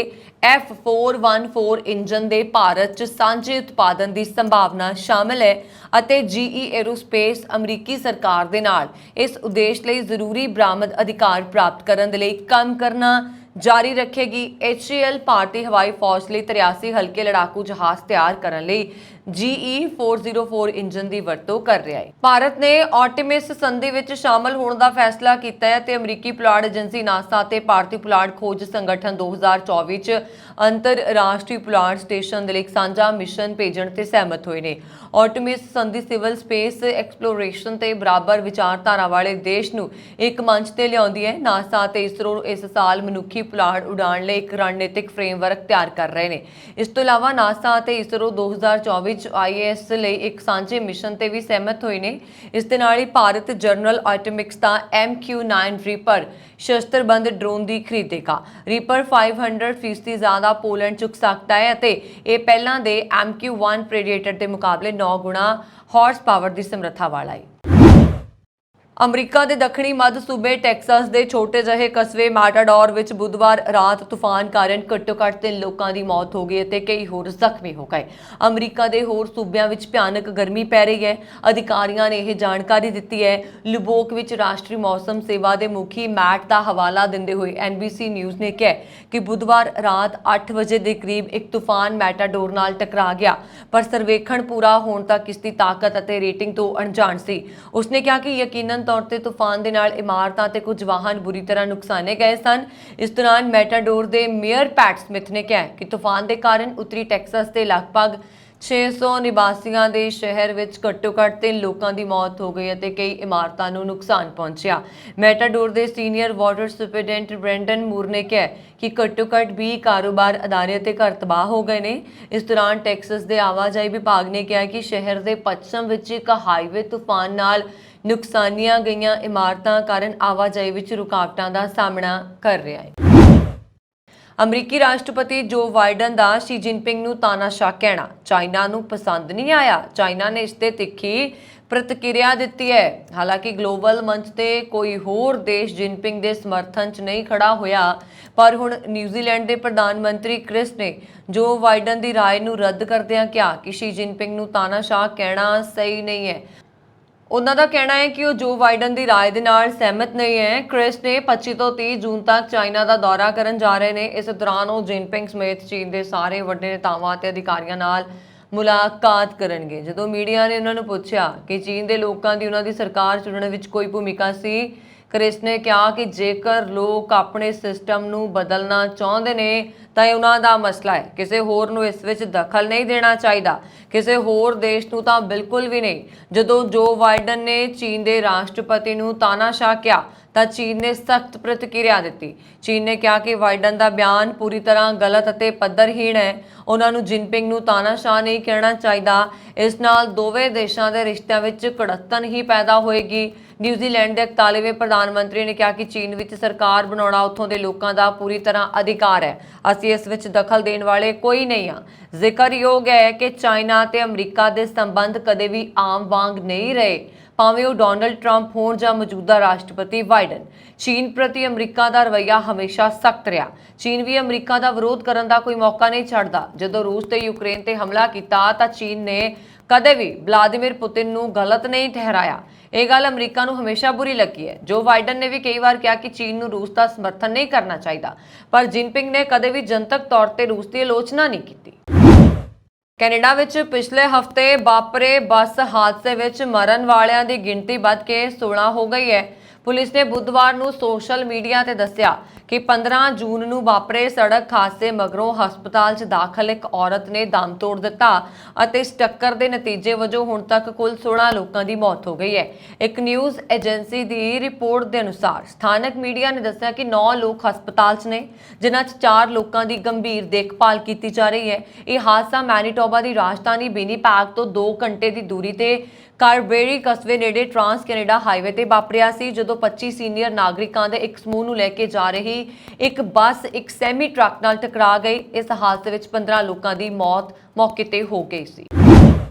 F414 ਇੰਜਨ ਦੇ ਭਾਰਤ 'ਚ ਸਾਂਝੇ ਉਤਪਾਦਨ ਦੀ ਸੰਭਾਵਨਾ ਸ਼ਾਮਲ ਹੈ ਅਤੇ GE ਏਅਰੋਸਪੇਸ ਅਮਰੀਕੀ ਸਰਕਾਰ ਦੇ ਨਾਲ ਇਸ ਉਦੇਸ਼ ਲਈ ਜ਼ਰੂਰੀ ਬਰਾਮਦ ਅਧਿਕਾਰ ਪ੍ਰਾਪਤ ਕਰਨ ਦੇ ਲਈ ਕੰਮ ਕਰਨਾ ਜਾਰੀ ਰੱਖੇਗੀ। HAL ਭਾਰਤੀ ਹਵਾਈ ਫੌਜ ਲਈ 83 ਹਲਕੇ ਲੜਾਕੂ ਜਹਾਜ਼ ਤਿਆਰ ਕਰਨ ਲਈ GE 404 ਇੰਜਨ ਦੀ ਵਰਤੋਂ ਕਰ ਰਿਹਾ ਹੈ। ਭਾਰਤ ਨੇ ਆਰਟੇਮਿਸ ਸੰਧੀ ਵਿੱਚ ਸ਼ਾਮਲ ਹੋਣ ਦਾ ਫੈਸਲਾ ਕੀਤਾ ਹੈ ਤੇ ਅਮਰੀਕੀ ਪੁਲਾੜ ਏਜੰਸੀ ਨਾਸਾ ਤੇ ਭਾਰਤੀ ਪੁਲਾੜ ਖੋਜ ਸੰਗਠਨ 2024 ਚ ਅੰਤਰਰਾਸ਼ਟਰੀ ਪੁਲਾੜ ਸਟੇਸ਼ਨ ਦੇ ਲਈ ਇੱਕ ਸਾਂਝਾ ਮਿਸ਼ਨ ਭੇਜਣ ਤੇ ਸਹਿਮਤ ਹੋਏ ਨੇ। ਆਰਟੇਮਿਸ ਸੰਧੀ ਸਿਵਲ ਸਪੇਸ ਐਕਸਪਲੋਰੇਸ਼ਨ ਤੇ ਬਰਾਬਰ ਵਿਚਾਰਧਾਰਾ ਵਾਲੇ ਦੇਸ਼ ਨੂੰ ਇੱਕ ਮੰਚ ਤੇ ਲਿਆਉਂਦੀ ਹੈ। ਨਾਸਾ ਤੇ ਇਸਰੋ ਇਸ ਸਾਲ ਮਨੁੱਖੀ ਪੁਲਾੜ ਉਡਾਣ ਲਈ ਇੱਕ ਰਣਨੀਤਿਕ ਫਰੇਮਵਰਕ ਤਿਆਰ ਕਰ ਰਹੇ ਨੇ। ਇਸ ਤੋਂ ਇਲਾਵਾ ਨਾਸਾ ਅਤੇ ਇਸਰੋ 2024 IAS ਲਈ ਇੱਕ ਸਾਂਝੇ ਮਿਸ਼ਨ ਤੇ ਵੀ ਸਹਿਮਤ ਹੋਏ ਨੇ। ਇਸ ਦੇ ਨਾਲ ਹੀ ਭਾਰਤ ਜਨਰਲ ਆਟੋਮਿਕਸ ਦਾ MQ-9 ਰੀਪਰ ਸ਼ਸਤਰਬੰਦ ਡਰੋਨ ਦੀ ਖਰੀਦੇਗਾ। ਰੀਪਰ 500% ਜ਼ਿਆਦਾ ਪੋਲੈਂਡ ਚੁੱਕ ਸਕਦਾ ਹੈ ਅਤੇ ਇਹ ਪਹਿਲਾਂ ਦੇ MQ-1 ਪ੍ਰੈਡੇਟਰ ਦੇ ਮੁਕਾਬਲੇ 9 ਗੁਣਾ ਹਾਰਸ ਪਾਵਰ ਦੀ ਸਮਰੱਥਾ ਵਾਲਾ ਹੈ। ਅਮਰੀਕਾ ਦੇ ਦੱਖਣੀ ਮੱਧ ਸੂਬੇ ਟੈਕਸਾਸ ਦੇ ਛੋਟੇ ਜਿਹੇ ਕਸਬੇ ਮੈਟਾਡੋਰ ਵਿੱਚ ਬੁੱਧਵਾਰ ਰਾਤ ਤੂਫਾਨ ਕਾਰਨ ਘੱਟੋ-ਘੱਟ 3 ਲੋਕਾਂ ਦੀ ਮੌਤ ਹੋ ਗਈ ਅਤੇ ਕਈ ਹੋਰ ਜ਼ਖਮੀ ਹੋ ਗਏ। ਅਮਰੀਕਾ ਦੇ ਹੋਰ ਸੂਬਿਆਂ ਵਿੱਚ ਭਿਆਨਕ ਗਰਮੀ ਪੈ ਰਹੀ ਹੈ। ਅਧਿਕਾਰੀਆਂ ਨੇ ਇਹ ਜਾਣਕਾਰੀ ਦਿੱਤੀ ਹੈ। ਲੁਬੋਕ ਵਿੱਚ ਰਾਸ਼ਟਰੀ ਮੌਸਮ ਸੇਵਾ ਦੇ ਮੁਖੀ ਮੈਟ ਦਾ ਹਵਾਲਾ ਦਿੰਦੇ ਹੋਏ NBC ਨਿਊਜ਼ ਨੇ ਕਿਹਾ ਕਿ ਬੁੱਧਵਾਰ ਰਾਤ 8 ਵਜੇ ਦੇ ਕਰੀਬ ਇੱਕ ਤੂਫਾਨ ਮੈਟਾਡੋਰ ਨਾਲ ਟਕਰਾ ਗਿਆ, ਪਰ ਸਰਵੇਖਣ ਪੂਰਾ ਹੋਣ ਤੱਕ ਇਸ ਦੀ ਤਾਕਤ ਅਤੇ ਰੇਟਿੰਗ ਤੋਂ ਅਣਜਾਣ ਸੀ। ਉਸਨੇ ਕਿਹਾ ਕਿ ਯਕੀਨਨ ਤੌਰ ਤੇ ਤੂਫਾਨ ਦੇ ਨਾਲ ਇਮਾਰਤਾਂ ਤੇ ਕੁਝ ਵਾਹਨ ਬੁਰੀ ਤਰ੍ਹਾਂ ਨੁਕਸਾਨੇ ਗਏ ਸਨ। ਇਸ ਦੌਰਾਨ ਮੈਟਾਡੋਰ ਦੇ ਮੇਅਰ ਪੈਟ ਸਮਿਥ ਨੇ ਕਿਹਾ ਕਿ ਤੂਫਾਨ ਦੇ ਕਾਰਨ ਉੱਤਰੀ ਟੈਕਸਾਸ ਦੇ ਲਗਭਗ 600 ਨਿਵਾਸੀਆਂ ਦੇ ਸ਼ਹਿਰ ਵਿੱਚ ਘੱਟੋ-ਘੱਟ 3 ਲੋਕਾਂ ਦੀ ਮੌਤ ਹੋ ਗਈ ਅਤੇ ਕਈ ਇਮਾਰਤਾਂ ਨੂੰ ਨੁਕਸਾਨ ਪਹੁੰਚਿਆ। ਮੈਟਾਡੋਰ ਦੇ ਸੀਨੀਅਰ ਵਾਟਰ ਸੁਪਰਡੈਂਟ ਬ੍ਰੈਂਡਨ ਮੂਰ ਨੇ ਕਿਹਾ ਕਿ ਘੱਟੋ-ਘੱਟ 20 ਕਾਰੋਬਾਰ ਅਦਾਰੇ ਅਤੇ ਘਰ ਤਬਾਹ ਹੋ ਗਏ ਨੇ। ਇਸ ਦੌਰਾਨ ਟੈਕਸਸ ਦੇ ਆਵਾਜਾਈ ਵਿਭਾਗ ਨੇ ਕਿਹਾ ਕਿ ਸ਼ਹਿਰ ਦੇ ਪੱਛਮ ਵਿੱਚ ਇੱਕ ਹਾਈਵੇ ਤੂਫਾਨ ਨਾਲ ਨੁਕਸਾਨੀਆਂ ਗਈਆਂ ਇਮਾਰਤਾਂ ਕਾਰਨ ਆਵਾਜਾਈ ਵਿੱਚ ਰੁਕਾਵਟਾਂ ਦਾ ਸਾਹਮਣਾ ਕਰ ਰਿਹਾ ਹੈ। ਅਮਰੀਕੀ ਰਾਸ਼ਟਰਪਤੀ ਜੋ ਬਾਈਡਨ ਦਾ ਸ਼ੀ ਜਿਨਪਿੰਗ ਨੂੰ ਤਾਨਾਸ਼ਾਹ ਕਹਿਣਾ ਚਾਈਨਾ ਨੂੰ ਪਸੰਦ ਨਹੀਂ ਆਇਆ। ਚਾਈਨਾ ਨੇ ਇਸ ਤੇ ਤਿੱਖੀ ਪ੍ਰਤੀਕਿਰਿਆ ਦਿੱਤੀ ਹੈ। ਹਾਲਾਂਕਿ ਗਲੋਬਲ ਮੰਚ ਤੇ ਕੋਈ ਹੋਰ ਦੇਸ਼ ਜਿਨਪਿੰਗ ਦੇ ਸਮਰਥਨ 'ਚ ਨਹੀਂ ਖੜਾ ਹੋਇਆ, ਪਰ ਹੁਣ ਨਿਊਜ਼ੀਲੈਂਡ ਦੇ ਪ੍ਰਧਾਨ ਮੰਤਰੀ ਕ੍ਰਿਸ ਨੇ ਜੋ ਬਾਈਡਨ ਦੀ ਰਾਏ ਨੂੰ ਰੱਦ ਕਰਦਿਆਂ ਕਿਹਾ ਕਿ ਸ਼ੀ ਜਿਨਪਿੰਗ ਨੂੰ ਤਾਨਾਸ਼ਾਹ ਕਹਿਣਾ ਸਹੀ ਨਹੀਂ ਹੈ। ਉਹਨਾਂ ਦਾ ਕਹਿਣਾ ਹੈ ਕਿ ਉਹ ਜੋ ਬਾਈਡਨ ਦੀ ਰਾਏ ਦੇ ਨਾਲ ਸਹਿਮਤ ਨਹੀਂ ਹੈ। ਕ੍ਰਿਸ ਨੇ 25 ਤੋਂ 30 ਜੂਨ ਤੱਕ ਚਾਈਨਾ ਦਾ ਦੌਰਾ ਕਰਨ ਜਾ ਰਹੇ ਨੇ। ਇਸ ਦੌਰਾਨ ਉਹ ਜਿਨਪਿੰਗ ਸਮੇਤ ਚੀਨ ਦੇ ਸਾਰੇ ਵੱਡੇ ਨੇਤਾਵਾਂ ਅਤੇ ਅਧਿਕਾਰੀਆਂ ਨਾਲ ਮੁਲਾਕਾਤ ਕਰਨਗੇ। ਜਦੋਂ ਮੀਡੀਆ ਨੇ ਉਹਨਾਂ ਨੂੰ ਪੁੱਛਿਆ ਕਿ ਚੀਨ ਦੇ ਲੋਕਾਂ ਦੀ ਉਹਨਾਂ ਦੀ ਸਰਕਾਰ ਚੁਣਨ ਵਿੱਚ ਕੋਈ ਭੂਮਿਕਾ ਸੀ, ਕ੍ਰਿਸ ਨੇ ਕਿਹਾ ਕਿ ਜੇਕਰ ਲੋਕ ਆਪਣੇ ਸਿਸਟਮ ਨੂੰ ਬਦਲਣਾ ਚਾਹੁੰਦੇ ਨੇ ਤਾਂ ਇਹ ਉਹਨਾਂ ਦਾ ਮਸਲਾ ਹੈ। ਕਿਸੇ ਹੋਰ ਨੂੰ ਇਸ ਵਿੱਚ ਦਖਲ ਨਹੀਂ ਦੇਣਾ ਚਾਹੀਦਾ, ਕਿਸੇ ਹੋਰ ਦੇਸ਼ ਨੂੰ ਤਾਂ ਬਿਲਕੁਲ ਵੀ ਨਹੀਂ। ਜਦੋਂ ਜੋ ਬਾਈਡਨ ਨੇ ਚੀਨ ਦੇ ਰਾਸ਼ਟਰਪਤੀ ਨੂੰ ਤਾਨਾਸ਼ਾਹ ਕਿਹਾ ਤਾਂ ਚੀਨ ਨੇ ਸਖਤ ਪ੍ਰਤੀਕਿਰਿਆ ਦਿੱਤੀ। ਚੀਨ ਨੇ ਕਿਹਾ ਕਿ ਬਾਈਡਨ ਦਾ ਬਿਆਨ ਪੂਰੀ ਤਰ੍ਹਾਂ ਗਲਤ ਅਤੇ ਪੱਧਰਹੀਣ ਹੈ। ਉਹਨਾਂ ਨੂੰ ਜਿਨਪਿੰਗ ਨੂੰ ਤਾਨਾਸ਼ਾਹ ਨਹੀਂ ਕਹਿਣਾ ਚਾਹੀਦਾ। ਇਸ ਨਾਲ ਦੋਵੇਂ ਦੇਸ਼ਾਂ ਦੇ ਰਿਸ਼ਤਿਆਂ ਵਿੱਚ ਕੜੱਤਨ ਹੀ ਪੈਦਾ ਹੋਏਗੀ। ਨਿਊਜ਼ੀਲੈਂਡ ਦੇ 41ਵੇਂ ਪ੍ਰਧਾਨ ਮੰਤਰੀ ਨੇ ਕਿਹਾ ਕਿ ਚੀਨ ਵਿੱਚ ਸਰਕਾਰ ਬਣਾਉਣਾ ਉੱਥੋਂ ਦੇ ਲੋਕਾਂ ਦਾ ਪੂਰੀ ਤਰ੍ਹਾਂ ਅਧਿਕਾਰ ਹੈ। ਅਸੀਂ ਇਸ ਵਿੱਚ ਦਖਲ ਦੇਣ ਵਾਲੇ ਕੋਈ ਨਹੀਂ ਹਾਂ। ਜ਼ਿਕਰਯੋਗ ਹੈ ਕਿ ਚਾਈਨਾ ਤੇ ਅਮਰੀਕਾ ਦੇ ਸੰਬੰਧ ਕਦੇ ਵੀ ਆਮ ਵਾਂਗ ਨਹੀਂ ਰਹੇ, ਭਾਵੇਂ ਉਹ ਡੋਨਲਡ ਟਰੰਪ ਹੋਣ ਜਾਂ ਮੌਜੂਦਾ ਰਾਸ਼ਟਰਪਤੀ ਬਾਈਡਨ। ਚੀਨ ਪ੍ਰਤੀ ਅਮਰੀਕਾ ਦਾ ਰਵੱਈਆ ਹਮੇਸ਼ਾ ਸਖਤ ਰਿਹਾ। ਚੀਨ ਵੀ ਅਮਰੀਕਾ ਦਾ ਵਿਰੋਧ ਕਰਨ ਦਾ ਕੋਈ ਮੌਕਾ ਨਹੀਂ ਛੱਡਦਾ। ਜਦੋਂ ਰੂਸ ਤੇ ਯੂਕਰੇਨ ਤੇ ਹਮਲਾ ਕੀਤਾ ਤਾਂ ਚੀਨ ਨੇ ਕਦੇ ਵੀ ਵਲਾਦੀਮੀਰ ਪੁਤਿਨ ਨੂੰ ਗਲਤ ਨਹੀਂ ਠਹਿਰਾਇਆ। ਇਹ ਗੱਲ ਅਮਰੀਕਾ ਨੂੰ ਹਮੇਸ਼ਾ ਬੁਰੀ ਲੱਗੀ ਹੈ। ਜੋ ਬਾਈਡਨ ਨੇ ਵੀ ਕਈ ਵਾਰ ਕਿਹਾ ਕਿ ਚੀਨ ਨੂੰ ਰੂਸ ਦਾ ਸਮਰਥਨ ਨਹੀਂ ਕਰਨਾ ਚਾਹੀਦਾ, ਪਰ ਜਿਨਪਿੰਗ ਨੇ ਕਦੇ ਵੀ ਜਨਤਕ ਤੌਰ ਤੇ ਰੂਸ ਦੀ ਆਲੋਚਨਾ ਨਹੀਂ ਕੀਤੀ। ਕੈਨੇਡਾ ਵਿੱਚ ਪਿਛਲੇ ਹਫ਼ਤੇ ਵਾਪਰੇ ਬੱਸ ਹਾਦਸੇ ਵਿੱਚ ਮਰਨ ਵਾਲਿਆਂ ਦੀ ਗਿਣਤੀ ਵੱਧ ਕੇ 16 ਹੋ ਗਈ ਹੈ। ਪੁਲਿਸ ਨੇ ਬੁੱਧਵਾਰ ਨੂੰ ਸੋਸ਼ਲ ਮੀਡੀਆ ਤੇ ਦੱਸਿਆ ਕਿ 15 ਜੂਨ ਨੂੰ ਵਾਪਰੇ ਸੜਕ ਹਾਦਸੇ ਮਗਰੋਂ ਹਸਪਤਾਲ 'ਚ ਦਾਖਲ ਇੱਕ ਔਰਤ ਨੇ ਦਮ ਤੋੜ ਦਿੱਤਾ ਅਤੇ ਇਸ ਟੱਕਰ ਦੇ ਨਤੀਜੇ ਵਜੋਂ ਹੁਣ ਤੱਕ ਕੁੱਲ 16 ਲੋਕਾਂ ਦੀ ਮੌਤ ਹੋ ਗਈ ਹੈ। ਇੱਕ ਨਿਊਜ਼ ਏਜੰਸੀ ਦੀ ਰਿਪੋਰਟ ਦੇ ਅਨੁਸਾਰ ਸਥਾਨਕ ਮੀਡੀਆ ਨੇ ਦੱਸਿਆ ਕਿ 9 ਲੋਕ ਹਸਪਤਾਲ 'ਚ ਨੇ, ਜਿਨ੍ਹਾਂ 'ਚ 4 ਲੋਕਾਂ ਦੀ ਗੰਭੀਰ ਦੇਖਭਾਲ ਕੀਤੀ ਜਾ ਰਹੀ ਹੈ। ਇਹ ਹਾਦਸਾ ਮੈਨੀਟੋਬਾ ਦੀ ਰਾਜਧਾਨੀ ਵਿਨੀਪੈਗ ਤੋਂ 2 ਘੰਟੇ ਦੀ ਦੂਰੀ ਤੇ ਕਾਰਬੇਰੀ ਕਸਬੇ ਨੇੜੇ ਟਰਾਂਸ ਕੈਨੇਡਾ ਹਾਈਵੇ ਤੇ ਵਾਪਰਿਆ ਸੀ, ਜਦੋਂ 25 ਸੀਨੀਅਰ ਨਾਗਰਿਕਾਂ ਦੇ ਇੱਕ ਸਮੂਹ ਨੂੰ ਲੈ ਕੇ ਜਾ ਰਹੀ ਇੱਕ ਬੱਸ ਇੱਕ ਸੈਮੀ ਟਰੱਕ ਨਾਲ ਟਕਰਾ ਗਈ। ਇਸ ਹਾਦਸੇ ਵਿੱਚ 15 ਲੋਕਾਂ ਦੀ ਮੌਤ ਮੌਕੇ ਤੇ ਹੋ ਗਈ ਸੀ।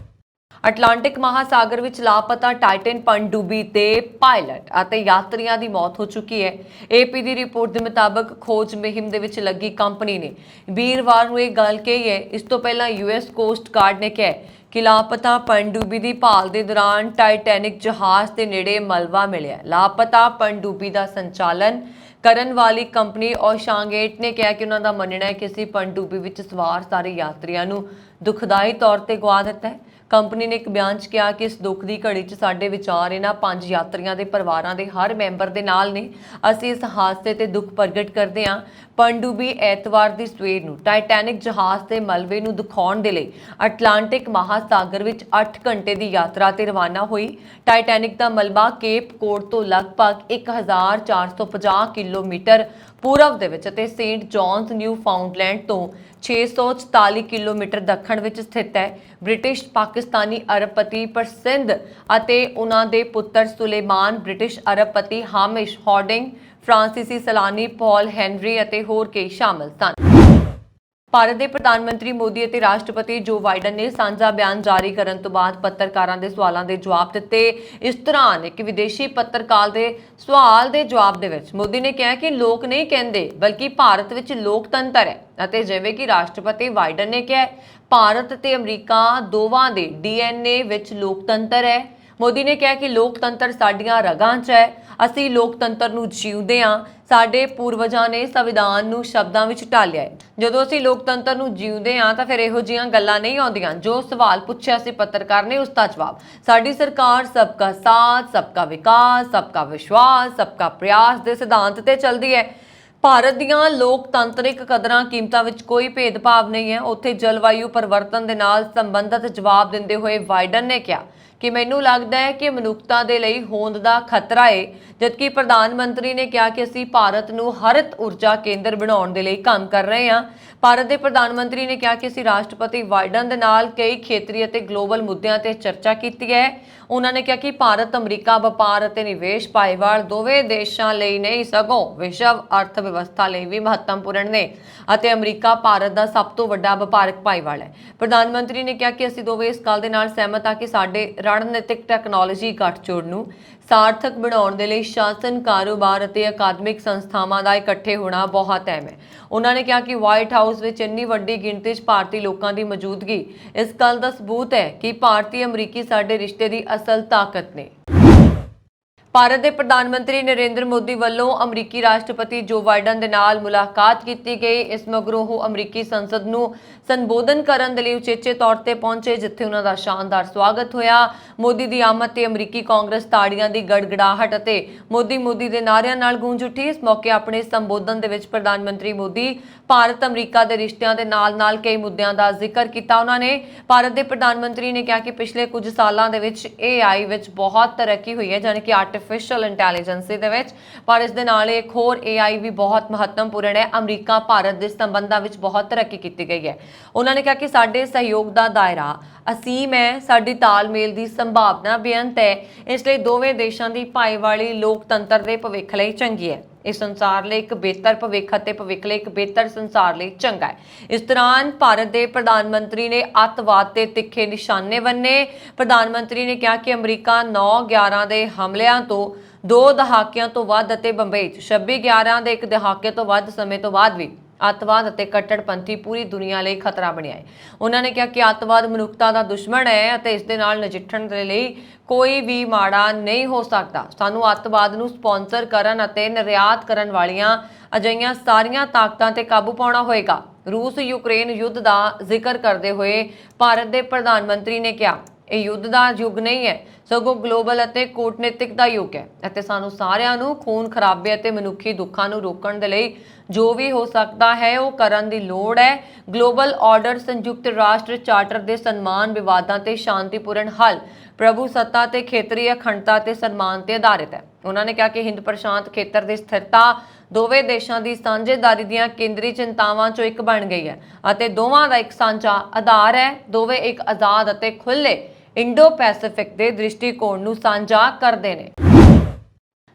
ਅਟਲਾਂਟਿਕ ਮਹਾਸਾਗਰ ਵਿੱਚ ਲਾਪਤਾ ਟਾਈਟਨ ਪਣਡੁੱਬੀ ਤੇ ਪਾਇਲਟ ਅਤੇ ਯਾਤਰੀਆਂ ਦੀ ਮੌਤ ਹੋ ਚੁੱਕੀ ਹੈ। ਏਪੀ ਦੀ ਰਿਪੋਰਟ ਦੇ ਮੁਤਾਬਕ ਖੋਜ ਮੁਹਿੰਮ ਦੇ ਵਿੱਚ ਲੱਗੀ ਕੰਪਨੀ ਨੇ ਵੀਰਵਾਰ ਨੂੰ ਇਹ ਗੱਲ ਕਹੀ ਹੈ। ਇਸ ਤੋਂ ਪਹਿਲਾਂ ਯੂਐਸ ਕੋਸਟ ਗਾਰਡ ਨੇ ਕਿਹਾ ਕਿ ਲਾਪਤਾ ਪਣਡੁੱਬੀ ਦੀ ਭਾਲ ਦੇ ਦੌਰਾਨ ਟਾਈਟੈਨਿਕ ਜਹਾਜ਼ ਦੇ ਨੇੜੇ ਮਲਬਾ ਮਿਲਿਆ। ਲਾਪਤਾ ਪਣਡੁੱਬੀ ਦਾ ਸੰਚਾਲਨ ਕਰਨ ਵਾਲੀ ਕੰਪਨੀ ਓਸ਼ਾਂਗੇਟ ਨੇ ਕਿਹਾ ਕਿ ਉਹਨਾਂ ਦਾ ਮੰਨਣਾ ਹੈ ਕਿ ਅਸੀਂ ਪਣਡੁੱਬੀ ਵਿੱਚ ਸਵਾਰ ਸਾਰੇ ਯਾਤਰੀਆਂ ਨੂੰ ਦੁਖਦਾਈ ਤੌਰ ਤੇ ਗਵਾ ਦਿੱਤਾ ਹੈ। ਕੰਪਨੀ ਨੇ ਇੱਕ ਬਿਆਨ 'ਚ ਕਿਹਾ ਕਿ ਇਸ ਦੁੱਖ ਦੀ ਘੜੀ 'ਚ ਸਾਡੇ ਵਿਚਾਰ ਇਹਨਾਂ 5 ਯਾਤਰੀਆਂ ਦੇ ਪਰਿਵਾਰਾਂ ਦੇ ਹਰ ਮੈਂਬਰ ਦੇ ਨਾਲ ਨੇ। ਅਸੀਂ ਇਸ ਹਾਦਸੇ ਤੇ ਦੁੱਖ ਪ੍ਰਗਟ ਕਰਦੇ ਹਾਂ। ਪਣਡੁੱਬੀ ਐਤਵਾਰ ਦੀ ਸਵੇਰ ਨੂੰ ਟਾਈਟੈਨਿਕ ਜਹਾਜ਼ ਦੇ ਮਲਬੇ ਨੂੰ ਦਿਖਾਉਣ ਦੇ ਲਈ ਅਟਲਾਂਟਿਕ ਮਹਾਸਾਗਰ ਵਿੱਚ 8 ਘੰਟੇ ਦੀ ਯਾਤਰਾ ਤੇ ਰਵਾਨਾ ਹੋਈ। ਟਾਈਟੈਨਿਕ ਦਾ ਮਲਬਾ ਕੇਪ ਕੋਡ ਤੋਂ ਲਗਭਗ 1450 ਕਿਲੋਮੀਟਰ ਪੂਰਬ ਦੇ ਵਿੱਚ ਅਤੇ ਸੇਂਟ ਜੌਨਸ ਨਿਊ ਫਾਊਂਡਲੈਂਡ ਤੋਂ 644 ਕਿਲੋਮੀਟਰ ਦੱਖਣ ਵਿੱਚ ਸਥਿਤ ਹੈ। ਬ੍ਰਿਟਿਸ਼ ਪਾਕਿਸਤਾਨੀ ਅਰਬਪਤੀ ਪ੍ਰਸਿੰਧ ਅਤੇ ਉਹਨਾਂ ਦੇ ਪੁੱਤਰ ਸੁਲੇਮਾਨ, ਬ੍ਰਿਟਿਸ਼ ਅਰਬਪਤੀ ਹਾਮਿਸ਼ ਹੌਡਿੰਗ, ਫਰਾਂਸੀਸੀ ਸੈਲਾਨੀ ਪੌਲ ਹੈਨਰੀ ਅਤੇ ਹੋਰ ਕਈ ਸ਼ਾਮਲ ਸਨ। ਭਾਰਤ ਦੇ ਪ੍ਰਧਾਨ ਮੰਤਰੀ ਮੋਦੀ ਅਤੇ ਰਾਸ਼ਟਰਪਤੀ ਜੋ ਬਾਈਡਨ ਨੇ ਸਾਂਝਾ ਬਿਆਨ ਜਾਰੀ ਕਰਨ ਤੋਂ ਬਾਅਦ ਪੱਤਰਕਾਰਾਂ ਦੇ ਸਵਾਲਾਂ ਦੇ ਜਵਾਬ ਦਿੱਤੇ। ਇਸ ਦੌਰਾਨ ਇੱਕ ਵਿਦੇਸ਼ੀ ਪੱਤਰਕਾਰ ਦੇ ਸਵਾਲ ਦੇ ਜਵਾਬ ਦੇ ਵਿੱਚ ਮੋਦੀ ਨੇ ਕਿਹਾ ਕਿ ਲੋਕ ਨਹੀਂ ਕਹਿੰਦੇ, ਬਲਕਿ ਭਾਰਤ ਵਿੱਚ ਲੋਕਤੰਤਰ ਹੈ। ਅਤੇ ਜਿਵੇਂ ਕਿ ਰਾਸ਼ਟਰਪਤੀ ਬਾਈਡਨ ਨੇ ਕਿਹਾ, ਭਾਰਤ ਤੇ ਅਮਰੀਕਾ ਦੋਵਾਂ ਦੇ DNA ਵਿੱਚ ਲੋਕਤੰਤਰ ਹੈ। ਮੋਦੀ ਨੇ ਕਿਹਾ ਕਿ ਲੋਕਤੰਤਰ ਸਾਡੀਆਂ ਰਗਾਂ 'ਚ ਹੈ। ਅਸੀਂ ਲੋਕਤੰਤਰ ਨੂੰ ਜਿਉਂਦੇ ਹਾਂ। ਸਾਡੇ ਪੂਰਵਜਾਂ ਨੇ ਸੰਵਿਧਾਨ ਨੂੰ ਸ਼ਬਦਾਂ ਵਿੱਚ ਢਾਲਿਆ ਹੈ। ਜਦੋਂ ਅਸੀਂ ਲੋਕਤੰਤਰ ਨੂੰ ਜਿਉਂਦੇ ਹਾਂ ਤਾਂ ਫਿਰ ਇਹੋ ਜਿਹੀਆਂ ਗੱਲਾਂ ਨਹੀਂ ਆਉਂਦੀਆਂ। ਜੋ ਸਵਾਲ ਪੁੱਛਿਆ ਸੀ ਪੱਤਰਕਾਰ ਨੇ, ਉਸ ਦਾ ਜਵਾਬ, ਸਾਡੀ ਸਰਕਾਰ ਸਬਕਾ ਸਾਥ, ਸਬਕਾ ਵਿਕਾਸ, ਸਬਕਾ ਵਿਸ਼ਵਾਸ, ਸਬਕਾ ਪ੍ਰਯਾਸ ਦੇ ਸਿਧਾਂਤ ਤੇ ਚੱਲਦੀ ਹੈ। ਭਾਰਤ ਦੀਆਂ ਲੋਕਤੰਤਰਿਕ ਕਦਰਾਂ ਕੀਮਤਾਂ ਵਿੱਚ ਕੋਈ ਭੇਦਭਾਵ ਨਹੀਂ ਹੈ। ਉੱਥੇ ਜਲਵਾਯੂ ਪਰਿਵਰਤਨ ਦੇ ਨਾਲ ਸੰਬੰਧਿਤ ਜਵਾਬ ਦਿੰਦੇ ਹੋਏ ਬਾਈਡਨ ਨੇ ਕਿਹਾ ਕਿ ਮੈਨੂੰ ਲੱਗਦਾ ਹੈ ਕਿ ਮਨੁੱਖਤਾ ਦੇ ਲਈ ਹੋਂਦ ਦਾ ਖਤਰਾ ਹੈ, ਜਦਕਿ ਪ੍ਰਧਾਨ ਮੰਤਰੀ ਨੇ ਕਿਹਾ ਕਿ ਅਸੀਂ ਭਾਰਤ ਨੂੰ ਹਰਿਤ ਊਰਜਾ ਕੇਂਦਰ ਬਣਾਉਣ ਦੇ ਲਈ ਕੰਮ ਕਰ ਰਹੇ ਹਾਂ। ਭਾਰਤ ਦੇ ਪ੍ਰਧਾਨ ਮੰਤਰੀ ਨੇ ਕਿਹਾ ਕਿ ਅਸੀਂ ਰਾਸ਼ਟਰਪਤੀ ਬਾਈਡਨ ਦੇ ਨਾਲ ਕਈ ਖੇਤਰੀ ਅਤੇ ਗਲੋਬਲ ਮੁੱਦਿਆਂ ਤੇ ਚਰਚਾ ਕੀਤੀ ਹੈ। ਉਹਨਾਂ ਨੇ ਕਿਹਾ ਕਿ ਭਾਰਤ ਅਮਰੀਕਾ ਵਪਾਰ ਅਤੇ ਨਿਵੇਸ਼ ਭਾਈਵਾਲ ਦੋਵੇਂ ਦੇਸ਼ਾਂ ਲਈ ਨਹੀਂ ਸਗੋਂ ਵਿਸ਼ਵ ਅਰਥ ਵਿਵਸਥਾ ਲਈ ਵੀ ਮਹੱਤਵਪੂਰਨ ਨੇ ਅਤੇ ਅਮਰੀਕਾ ਭਾਰਤ ਦਾ ਸਭ ਤੋਂ ਵੱਡਾ ਵਪਾਰਕ ਭਾਈਵਾਲ ਹੈ। ਪ੍ਰਧਾਨ ਮੰਤਰੀ ਨੇ ਕਿਹਾ ਕਿ ਅਸੀਂ ਦੋਵੇਂ ਇਸ ਗੱਲ ਦੇ ਨਾਲ ਸਹਿਮਤ ਹਾਂ ਕਿ ਸਾਡੇ ਰਣਨੀਤਿਕ ਟੈਕਨੋਲੋਜੀ ਗੱਠਜੋੜ ਨੂੰ ਸਾਰਥਕ ਬਣਾਉਣ ਦੇ ਲਈ ਸ਼ਾਸਨ, ਕਾਰੋਬਾਰ ਅਤੇ ਅਕਾਦਮਿਕ ਸੰਸਥਾਵਾਂ ਦਾ ਇਕੱਠੇ ਹੋਣਾ ਬਹੁਤ ਅਹਿਮ ਹੈ। ਉਹਨਾਂ ਨੇ ਕਿਹਾ ਕਿ ਵਾਈਟ ਹਾਊਸ ਵਿੱਚ ਇੰਨੀ ਵੱਡੀ ਗਿਣਤੀ 'ਚ ਭਾਰਤੀ ਲੋਕਾਂ ਦੀ ਮੌਜੂਦਗੀ ਇਸ ਗੱਲ ਦਾ ਸਬੂਤ ਹੈ ਕਿ ਭਾਰਤੀ ਅਮਰੀਕੀ ਸਾਡੇ ਰਿਸ਼ਤੇ ਦੀ ਅਸਲ ਤਾਕਤ ਨੇ। ਭਾਰਤ ਦੇ ਪ੍ਰਧਾਨ ਮੰਤਰੀ ਨਰਿੰਦਰ ਮੋਦੀ ਵੱਲੋਂ ਅਮਰੀਕੀ ਰਾਸ਼ਟਰਪਤੀ ਜੋ ਬਾਈਡਨ ਦੇ ਨਾਲ ਮੁਲਾਕਾਤ ਕੀਤੀ ਗਈ। ਇਸ ਮਗਰੋਂ ਉਹ ਅਮਰੀਕੀ ਸੰਸਦ ਨੂੰ ਸੰਬੋਧਨ ਕਰਨ ਦੇ ਲਈ ਉਚੇਚੇ ਤੌਰ ਤੇ ਪਹੁੰਚੇ, ਜਿੱਥੇ ਉਹਨਾਂ ਦਾ ਸ਼ਾਨਦਾਰ ਸਵਾਗਤ ਹੋਇਆ। ਮੋਦੀ ਦੀ ਆਮਦ ਤੇ ਅਮਰੀਕੀ ਕਾਂਗਰਸ ਤਾੜੀਆਂ ਦੀ ਗੜਗੜਾਹਟ ਅਤੇ ਮੋਦੀ ਦੇ ਨਾਅਰਿਆਂ ਨਾਲ ਗੂੰਜ ਉੱਠੀ। ਇਸ ਮੌਕੇ ਆਪਣੇ ਸੰਬੋਧਨ ਦੇ ਵਿੱਚ ਪ੍ਰਧਾਨ ਮੰਤਰੀ ਮੋਦੀ ਭਾਰਤ ਅਮਰੀਕਾ ਦੇ ਰਿਸ਼ਤਿਆਂ ਦੇ ਨਾਲ-ਨਾਲ ਕਈ ਮੁੱਦਿਆਂ ਦਾ ਜ਼ਿਕਰ ਕੀਤਾ। ਉਹਨਾਂ ਨੇ ਭਾਰਤ ਦੇ ਪ੍ਰਧਾਨ ਮੰਤਰੀ ਨੇ ਕਿਹਾ ਕਿ ਪਿਛਲੇ ਕੁਝ ਸਾਲਾਂ ਦੇ ਵਿੱਚ AI ਵਿੱਚ ਬਹੁਤ ਤਰੱਕੀ ਹੋਈ ਹੈ, ਜਾਣੀ ਕਿ ਆਰਟੀਫਿਸ਼ੀਅਲ ਇੰਟੈਲੀਜੈਂਸ ਦੇ ਵਿੱਚ, ਪਰ ਇਸ ਦੇ ਨਾਲ ਇੱਕ ਹੋਰ AI ਵੀ ਬਹੁਤ ਮਹੱਤਵਪੂਰਨ ਹੈ। ਅਮਰੀਕਾ ਭਾਰਤ ਦੇ ਸੰਬੰਧਾਂ ਵਿੱਚ ਬਹੁਤ ਤਰੱਕੀ ਕੀਤੀ ਗਈ ਹੈ। ਉਹਨਾਂ ਨੇ ਕਿਹਾ ਕਿ ਸਾਡੇ ਸਹਿਯੋਗ ਦਾ ਦਾਇਰਾ ਅਸੀਮ ਹੈ, ਸਾਡੀ ਤਾਲਮੇਲ ਦੀ ਸੰਭਾਵਨਾ ਬੇਅੰਤ ਹੈ। ਇਸ ਲਈ ਦੋਵੇਂ ਦੇਸ਼ਾਂ ਦੀ ਭਾਈਵਾਲੀ ਲੋਕਤੰਤਰ ਦੇ ਭਵਿੱਖ ਲਈ ਚੰਗੀ ਹੈ। ਇਸ ਸੰਸਾਰ ਲਈ ਇੱਕ ਬਿਹਤਰ ਭਵਿੱਖ ਅਤੇ ਭਵਿੱਖ ਲਈ ਇੱਕ ਬਿਹਤਰ ਸੰਸਾਰ ਲਈ ਚੰਗਾ ਹੈ। ਇਸ ਦੌਰਾਨ ਭਾਰਤ ਦੇ ਪ੍ਰਧਾਨ ਮੰਤਰੀ ਨੇ ਅੱਤਵਾਦ ਤੇ ਤਿੱਖੇ ਨਿਸ਼ਾਨੇ ਬੰਨੇ। ਪ੍ਰਧਾਨ ਮੰਤਰੀ ਨੇ ਕਿਹਾ ਕਿ ਅਮਰੀਕਾ 9/11 ਦੇ ਹਮਲਿਆਂ ਤੋਂ 2 ਦਹਾਕਿਆਂ ਤੋਂ ਵੱਧ ਅਤੇ ਬੰਬਈ 'ਚ 26/11 ਦੇ 1 ਦਹਾਕੇ ਤੋਂ ਵੱਧ ਸਮੇਂ ਤੋਂ ਬਾਅਦ ਵੀ ਅੱਤਵਾਦ ਅਤੇ ਕੱਟੜਪੰਥੀ ਪੂਰੀ ਦੁਨੀਆ ਲਈ ਖਤਰਾ ਬਣਿਆ ਹੈ। ਉਹਨਾਂ ਨੇ ਕਿਹਾ ਕਿ ਅੱਤਵਾਦ ਮਨੁੱਖਤਾ ਦਾ ਦੁਸ਼ਮਣ ਹੈ ਅਤੇ ਇਸ ਦੇ ਨਾਲ ਨਜਿੱਠਣ ਦੇ ਲਈ ਕੋਈ ਵੀ ਮਾੜਾ ਨਹੀਂ ਹੋ ਸਕਦਾ। ਸਾਨੂੰ ਅੱਤਵਾਦ ਨੂੰ ਸਪਾਂਸਰ ਕਰਨ ਅਤੇ ਨਿਰਯਾਤ ਕਰਨ ਵਾਲੀਆਂ ਅਜਿਹੀਆਂ ਸਾਰੀਆਂ ਤਾਕਤਾਂ ਤੇ ਕਾਬੂ ਪਾਉਣਾ ਹੋਏਗਾ। ਰੂਸ ਯੂਕਰੇਨ ਯੁੱਧ ਦਾ ਜ਼ਿਕਰ ਕਰਦੇ ਹੋਏ ਭਾਰਤ ਦੇ ਪ੍ਰਧਾਨ ਮੰਤਰੀ ਨੇ ਕਿਹਾ, ਇਹ ਯੁੱਧ ਦਾ ਯੁੱਗ ਨਹੀਂ ਹੈ, ਸਗੋਂ ਗਲੋਬਲ ਅਤੇ ਕੂਟਨੀਤਿਕ ਦਾ ਯੁੱਗ ਹੈ ਅਤੇ ਸਾਨੂੰ ਸਾਰਿਆਂ ਨੂੰ ਖੂਨ ਖਰਾਬੇ ਅਤੇ ਮਨੁੱਖੀ ਦੁੱਖਾਂ ਨੂੰ ਰੋਕਣ ਦੇ ਲਈ ਜੋ ਵੀ ਹੋ ਸਕਦਾ ਹੈ ਉਹ ਕਰਨ ਦੀ ਲੋੜ ਹੈ। ਗਲੋਬਲ ਆਰਡਰ ਸੰਯੁਕਤ ਰਾਸ਼ਟਰ ਚਾਰਟਰ ਦੇ ਸਨਮਾਨ, ਵਿਵਾਦਾਂ ਤੇ ਸ਼ਾਂਤੀਪੂਰਨ ਹੱਲ, ਪ੍ਰਭੂ ਸੱਤਾ ਤੇ ਖੇਤਰੀ ਅਖੰਡਤਾ ਤੇ ਸਨਮਾਨ ਤੇ ਆਧਾਰਿਤ ਹੈ। ਉਹਨਾਂ ਨੇ ਕਿਹਾ ਕਿ ਹਿੰਦ ਪ੍ਰਸ਼ਾਂਤ ਖੇਤਰ ਦੀ ਸਥਿਰਤਾ ਦੋਵੇਂ ਦੇਸ਼ਾਂ ਦੀ ਸਾਂਝੇਦਾਰੀ ਦੀਆਂ ਕੇਂਦਰੀ ਚਿੰਤਾਵਾਂ ਚੋਂ ਇੱਕ ਬਣ ਗਈ ਹੈ ਅਤੇ ਦੋਵਾਂ ਦਾ ਇੱਕ ਸਾਂਝਾ ਆਧਾਰ ਹੈ। ਦੋਵੇਂ ਇੱਕ ਆਜ਼ਾਦ ਅਤੇ ਖੁੱਲ੍ਹੇ ਇੰਡੋ ਪੈਸੀਫਿਕ ਦੇ ਦ੍ਰਿਸ਼ਟੀਕੋਣ ਨੂੰ ਸਾਂਝਾ ਕਰਦੇ ਨੇ।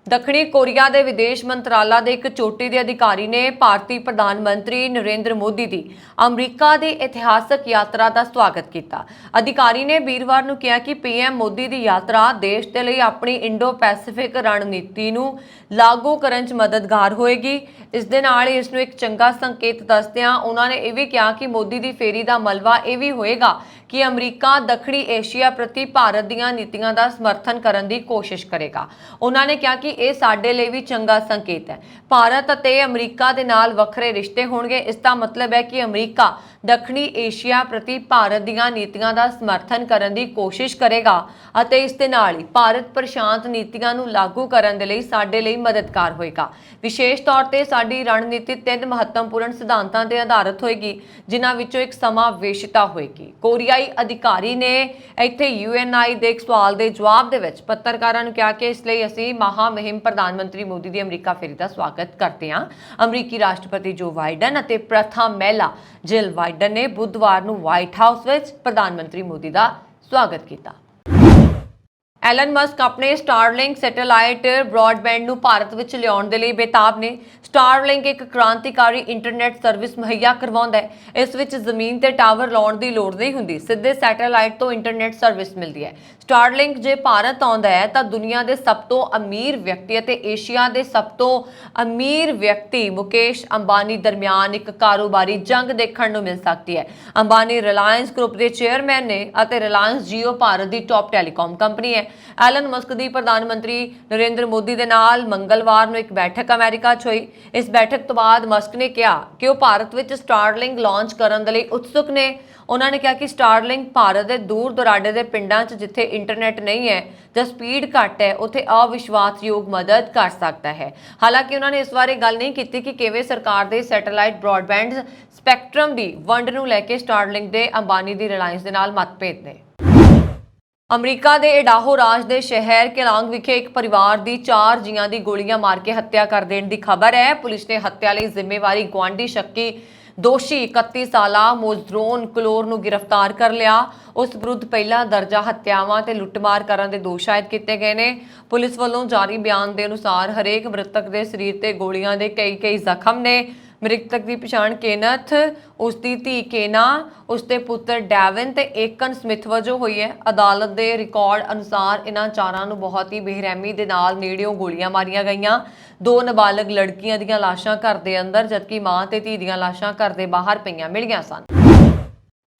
ਦੱਖਣੀ ਕੋਰੀਆ ਦੇ ਵਿਦੇਸ਼ ਮੰਤਰਾਲਾ ਦੇ ਇੱਕ ਚੋਟੀ ਦੇ ਅਧਿਕਾਰੀ ਨੇ ਭਾਰਤੀ ਪ੍ਰਧਾਨ ਮੰਤਰੀ ਨਰਿੰਦਰ ਮੋਦੀ ਦੀ ਅਮਰੀਕਾ ਦੀ ਇਤਿਹਾਸਕ ਯਾਤਰਾ ਦਾ ਸਵਾਗਤ ਕੀਤਾ। ਅਧਿਕਾਰੀ ਨੇ ਵੀਰਵਾਰ ਨੂੰ ਕਿਹਾ ਕਿ PM ਮੋਦੀ ਦੀ ਯਾਤਰਾ ਦੇਸ਼ ਦੇ ਲਈ ਆਪਣੀ ਇੰਡੋ ਪੈਸੀਫਿਕ ਰਣਨੀਤੀ ਨੂੰ ਲਾਗੂ ਕਰਨ 'ਚ ਮਦਦਗਾਰ ਹੋਏਗੀ। ਇਸ ਦੇ ਨਾਲ ਹੀ ਇਸ ਨੂੰ ਇੱਕ ਚੰਗਾ ਸੰਕੇਤ ਦੱਸਦਿਆਂ ਉਹਨਾਂ ਨੇ ਇਹ ਵੀ ਕਿਹਾ ਕਿ ਮੋਦੀ ਦੀ ਫੇਰੀ ਦਾ ਮਲਬਾ ਇਹ ਵੀ ਹੋਏਗਾ ਕਿ ਅਮਰੀਕਾ ਦੱਖਣੀ ਏਸ਼ੀਆ ਪ੍ਰਤੀ ਭਾਰਤ ਦੀਆਂ ਨੀਤੀਆਂ ਦਾ ਸਮਰਥਨ ਕਰਨ ਦੀ ਕੋਸ਼ਿਸ਼ ਕਰੇਗਾ। ਉਹਨਾਂ ਨੇ ਕਿਹਾ ਕਿ ਇਹ ਸਾਡੇ ਲਈ ਵੀ ਚੰਗਾ ਸੰਕੇਤ ਹੈ। ਭਾਰਤ ਅਤੇ ਅਮਰੀਕਾ ਦੇ ਨਾਲ ਵੱਖਰੇ ਰਿਸ਼ਤੇ ਹੋਣਗੇ। ਇਸ ਦਾ ਮਤਲਬ ਹੈ ਕਿ ਅਮਰੀਕਾ ਦੱਖਣੀ ਏਸ਼ੀਆ ਪ੍ਰਤੀ ਭਾਰਤ ਦੀਆਂ ਨੀਤੀਆਂ ਦਾ ਸਮਰਥਨ ਕਰਨ ਦੀ ਕੋਸ਼ਿਸ਼ ਕਰੇਗਾ ਅਤੇ ਇਸ ਦੇ ਨਾਲ ਹੀ ਭਾਰਤ ਪ੍ਰਸ਼ਾਂਤ ਨੀਤੀਆਂ ਨੂੰ ਲਾਗੂ ਕਰਨ ਦੇ ਲਈ ਸਾਡੇ ਲਈ ਮਦਦਗਾਰ ਹੋਏਗਾ। ਵਿਸ਼ੇਸ਼ ਤੌਰ ਤੇ ਸਾਡੀ ਰਣਨੀਤੀ 3 ਮਹੱਤਵਪੂਰਨ ਸਿਧਾਂਤਾਂ ਤੇ ਆਧਾਰਿਤ ਹੋਏਗੀ, ਜਿਨ੍ਹਾਂ ਵਿੱਚੋਂ ਇੱਕ ਸਮਾਵੇਸ਼ਤਾ ਹੋਏਗੀ। ਕੋਰੀਆਈ ਅਧਿਕਾਰੀ ਨੇ ਇੱਥੇ UNI ਦੇ ਇੱਕ ਸਵਾਲ ਦੇ ਜਵਾਬ ਦੇ ਵਿੱਚ ਪੱਤਰਕਾਰਾਂ ਨੂੰ ਕਿਹਾ ਕਿ ਇਸ ਲਈ ਅਸੀਂ ਮਹਾਮਹਿਮ ਪ੍ਰਧਾਨ ਮੰਤਰੀ ਮੋਦੀ ਦੀ ਅਮਰੀਕਾ ਫੇਰੀ ਦਾ ਸਵਾਗਤ ਕਰਦੇ ਹਾਂ। ਅਮਰੀਕੀ ਰਾਸ਼ਟਰਪਤੀ ਜੋ ਬਾਈਡਨ ਅਤੇ ਪ੍ਰਥਮ ਮਹਿਲਾ ਜਿਲ ਬਾਈਡਨ ਨੇ ਬੁੱਧਵਾਰ ਨੂੰ ਵਾਈਟ ਹਾਊਸ ਵਿੱਚ ਪ੍ਰਧਾਨ ਮੰਤਰੀ ਮੋਦੀ ਦਾ ਸਵਾਗਤ ਕੀਤਾ। ਐਲਨ ਮਸਕ ਆਪਣੇ ਸਟਾਰਲਿੰਕ ਸੈਟੇਲਾਈਟ ਬ੍ਰੌਡਬੈਂਡ ਨੂੰ ਭਾਰਤ ਵਿੱਚ ਲਿਆਉਣ ਦੇ ਲਈ ਬੇਤਾਬ ਨੇ। ਸਟਾਰਲਿੰਕ ਇੱਕ ਕ੍ਰਾਂਤੀਕਾਰੀ ਇੰਟਰਨੈਟ ਸਰਵਿਸ ਮੁਹੱਈਆ ਕਰਵਾਉਂਦਾ ਹੈ। ਇਸ ਵਿੱਚ ਜ਼ਮੀਨ ਤੇ ਟਾਵਰ ਲਾਉਣ ਦੀ ਲੋੜ ਨਹੀਂ ਹੁੰਦੀ, ਸਿੱਧੇ ਸੈਟੇਲਾਈਟ ਤੋਂ ਇੰਟਰਨੈਟ ਸਰਵਿਸ ਮਿਲਦੀ ਹੈ। ਸਟਾਰਲਿੰਕ ਜੇ ਭਾਰਤ ਆਉਂਦਾ ਹੈ ਤਾਂ ਦੁਨੀਆ ਦੇ ਸਭ ਤੋਂ ਅਮੀਰ ਵਿਅਕਤੀ ਅਤੇ ਏਸ਼ੀਆ ਦੇ ਸਭ ਤੋਂ ਅਮੀਰ ਵਿਅਕਤੀ ਮੁਕੇਸ਼ ਅੰਬਾਨੀ ਦਰਮਿਆਨ ਇੱਕ ਕਾਰੋਬਾਰੀ ਜੰਗ ਦੇਖਣ ਨੂੰ ਮਿਲ ਸਕਦੀ ਹੈ। ਅੰਬਾਨੀ ਰਿਲਾਇੰਸ ਗਰੁੱਪ ਦੇ ਚੇਅਰਮੈਨ ਨੇ ਅਤੇ ਰਿਲਾਇੰਸ ਜੀਓ ਭਾਰਤ ਦੀ ਟੌਪ ਟੈਲੀਕਾਮ ਕੰਪਨੀ ਹੈ। ਐਲਨ ਮਸਕ ਦੀ ਪ੍ਰਧਾਨ ਮੰਤਰੀ ਨਰਿੰਦਰ ਮੋਦੀ ਦੇ ਨਾਲ ਮੰਗਲਵਾਰ ਨੂੰ ਇੱਕ ਬੈਠਕ ਅਮਰੀਕਾ 'ਚ ਹੋਈ। ਇਸ ਬੈਠਕ ਤੋਂ ਬਾਅਦ ਮਸਕ ਨੇ ਕਿਹਾ ਕਿ ਉਹ ਭਾਰਤ ਵਿੱਚ ਸਟਾਰਲਿੰਕ ਲਾਂਚ ਕਰਨ ਦੇ ਲਈ ਉਤਸੁਕ ਨੇ। ਉਹਨਾਂ ਨੇ ਕਿਹਾ ਕਿ ਸਟਾਰਲਿੰਕ ਭਾਰਤ ਦੇ ਦੂਰ ਦੁਰਾਡੇ ਦੇ ਪਿੰਡਾਂ 'ਚ ਜਿੱਥੇ ਇੰਟਰਨੈਟ ਨਹੀਂ ਹੈ ਜਾਂ ਸਪੀਡ ਘੱਟ ਹੈ ਉੱਥੇ ਅਵਿਸ਼ਵਾਸਯੋਗ ਮਦਦ ਕਰ ਸਕਦਾ ਹੈ। ਹਾਲਾਂਕਿ ਉਹਨਾਂ ਨੇ ਇਸ ਬਾਰੇ ਗੱਲ ਨਹੀਂ ਕੀਤੀ ਕਿ ਕਿਵੇਂ ਸਰਕਾਰ ਦੇ ਸੈਟੇਲਾਈਟ ਬ੍ਰੌਡਬੈਂਡ ਸਪੈਕਟਰਮ ਦੀ ਵੰਡ ਨੂੰ ਲੈ ਕੇ ਸਟਾਰਲਿੰਕ ਦੇ ਅੰਬਾਨੀ ਦੀ ਰਿਲਾਇੰਸ ਦੇ ਨਾਲ ਮਤਭੇਦ ਨੇ। ਅਮਰੀਕਾ ਦੇ ਇਡਾਹੋ ਰਾਜ ਦੇ ਸ਼ਹਿਰ ਕੇਲਾਂਗ ਵਿਖੇ ਇੱਕ ਪਰਿਵਾਰ ਦੀ 4 ਜੀਆਂ ਦੀ ਗੋਲੀਆਂ ਮਾਰ ਕੇ ਹੱਤਿਆ ਕਰ ਦੇਣ ਦੀ ਖਬਰ ਹੈ। ਪੁਲਿਸ ਨੇ ਹੱਤਿਆ ਲਈ ਜ਼ਿੰਮੇਵਾਰੀ ਗੁਆਂਢੀ ਸ਼ੱਕੀ ਦੋਸ਼ੀ 31 ਸਾਲਾ ਮੋਜ਼ਰੋਨ ਕਲੋਰ ਨੂੰ ਗ੍ਰਿਫਤਾਰ ਕਰ ਲਿਆ। ਉਸ ਵਿਰੁੱਧ ਪਹਿਲਾ ਦਰਜਾ ਹੱਤਿਆਵਾਂ ਤੇ ਲੁੱਟਮਾਰ ਕਰਨ ਦੇ ਦੋਸ਼ ਆਇਦ ਕੀਤੇ ਗਏ ਨੇ। ਪੁਲਿਸ ਵੱਲੋਂ ਜਾਰੀ ਬਿਆਨ ਦੇ ਅਨੁਸਾਰ ਹਰੇਕ ਮ੍ਰਿਤਕ ਦੇ ਸਰੀਰ ਤੇ ਗੋਲੀਆਂ ਦੇ ਕਈ ਜ਼ਖਮ ਨੇ। ਮ੍ਰਿਤਕ ਦੀ ਪਛਾਣ ਕੇਨਥ, ਉਸ ਦੀ ਧੀ ਕੇਨਾ, ਉਸ ਦੇ ਪੁੱਤਰ ਡੈਵਨ ਤੇ ਏਕਨ ਸਮਿਥ ਵਜੋਂ ਹੋਈ ਹੈ। ਅਦਾਲਤ ਦੇ ਰਿਕਾਰਡ ਅਨੁਸਾਰ ਇਹਨਾਂ ਚਾਰਾਂ ਨੂੰ ਬਹੁਤ ਹੀ ਬੇਰਹਿਮੀ ਦੇ ਨਾਲ ਨੇੜਿਓਂ ਗੋਲੀਆਂ ਮਾਰੀਆਂ ਗਈਆਂ। 2 ਨਾਬਾਲਗ ਲੜਕੀਆਂ ਦੀਆਂ ਲਾਸ਼ਾਂ ਘਰ ਦੇ ਅੰਦਰ ਜਦਕਿ ਮਾਂ ਤੇ ਧੀ ਦੀਆਂ ਲਾਸ਼ਾਂ ਘਰ ਦੇ ਬਾਹਰ ਪਈਆਂ ਮਿਲੀਆਂ ਸਨ।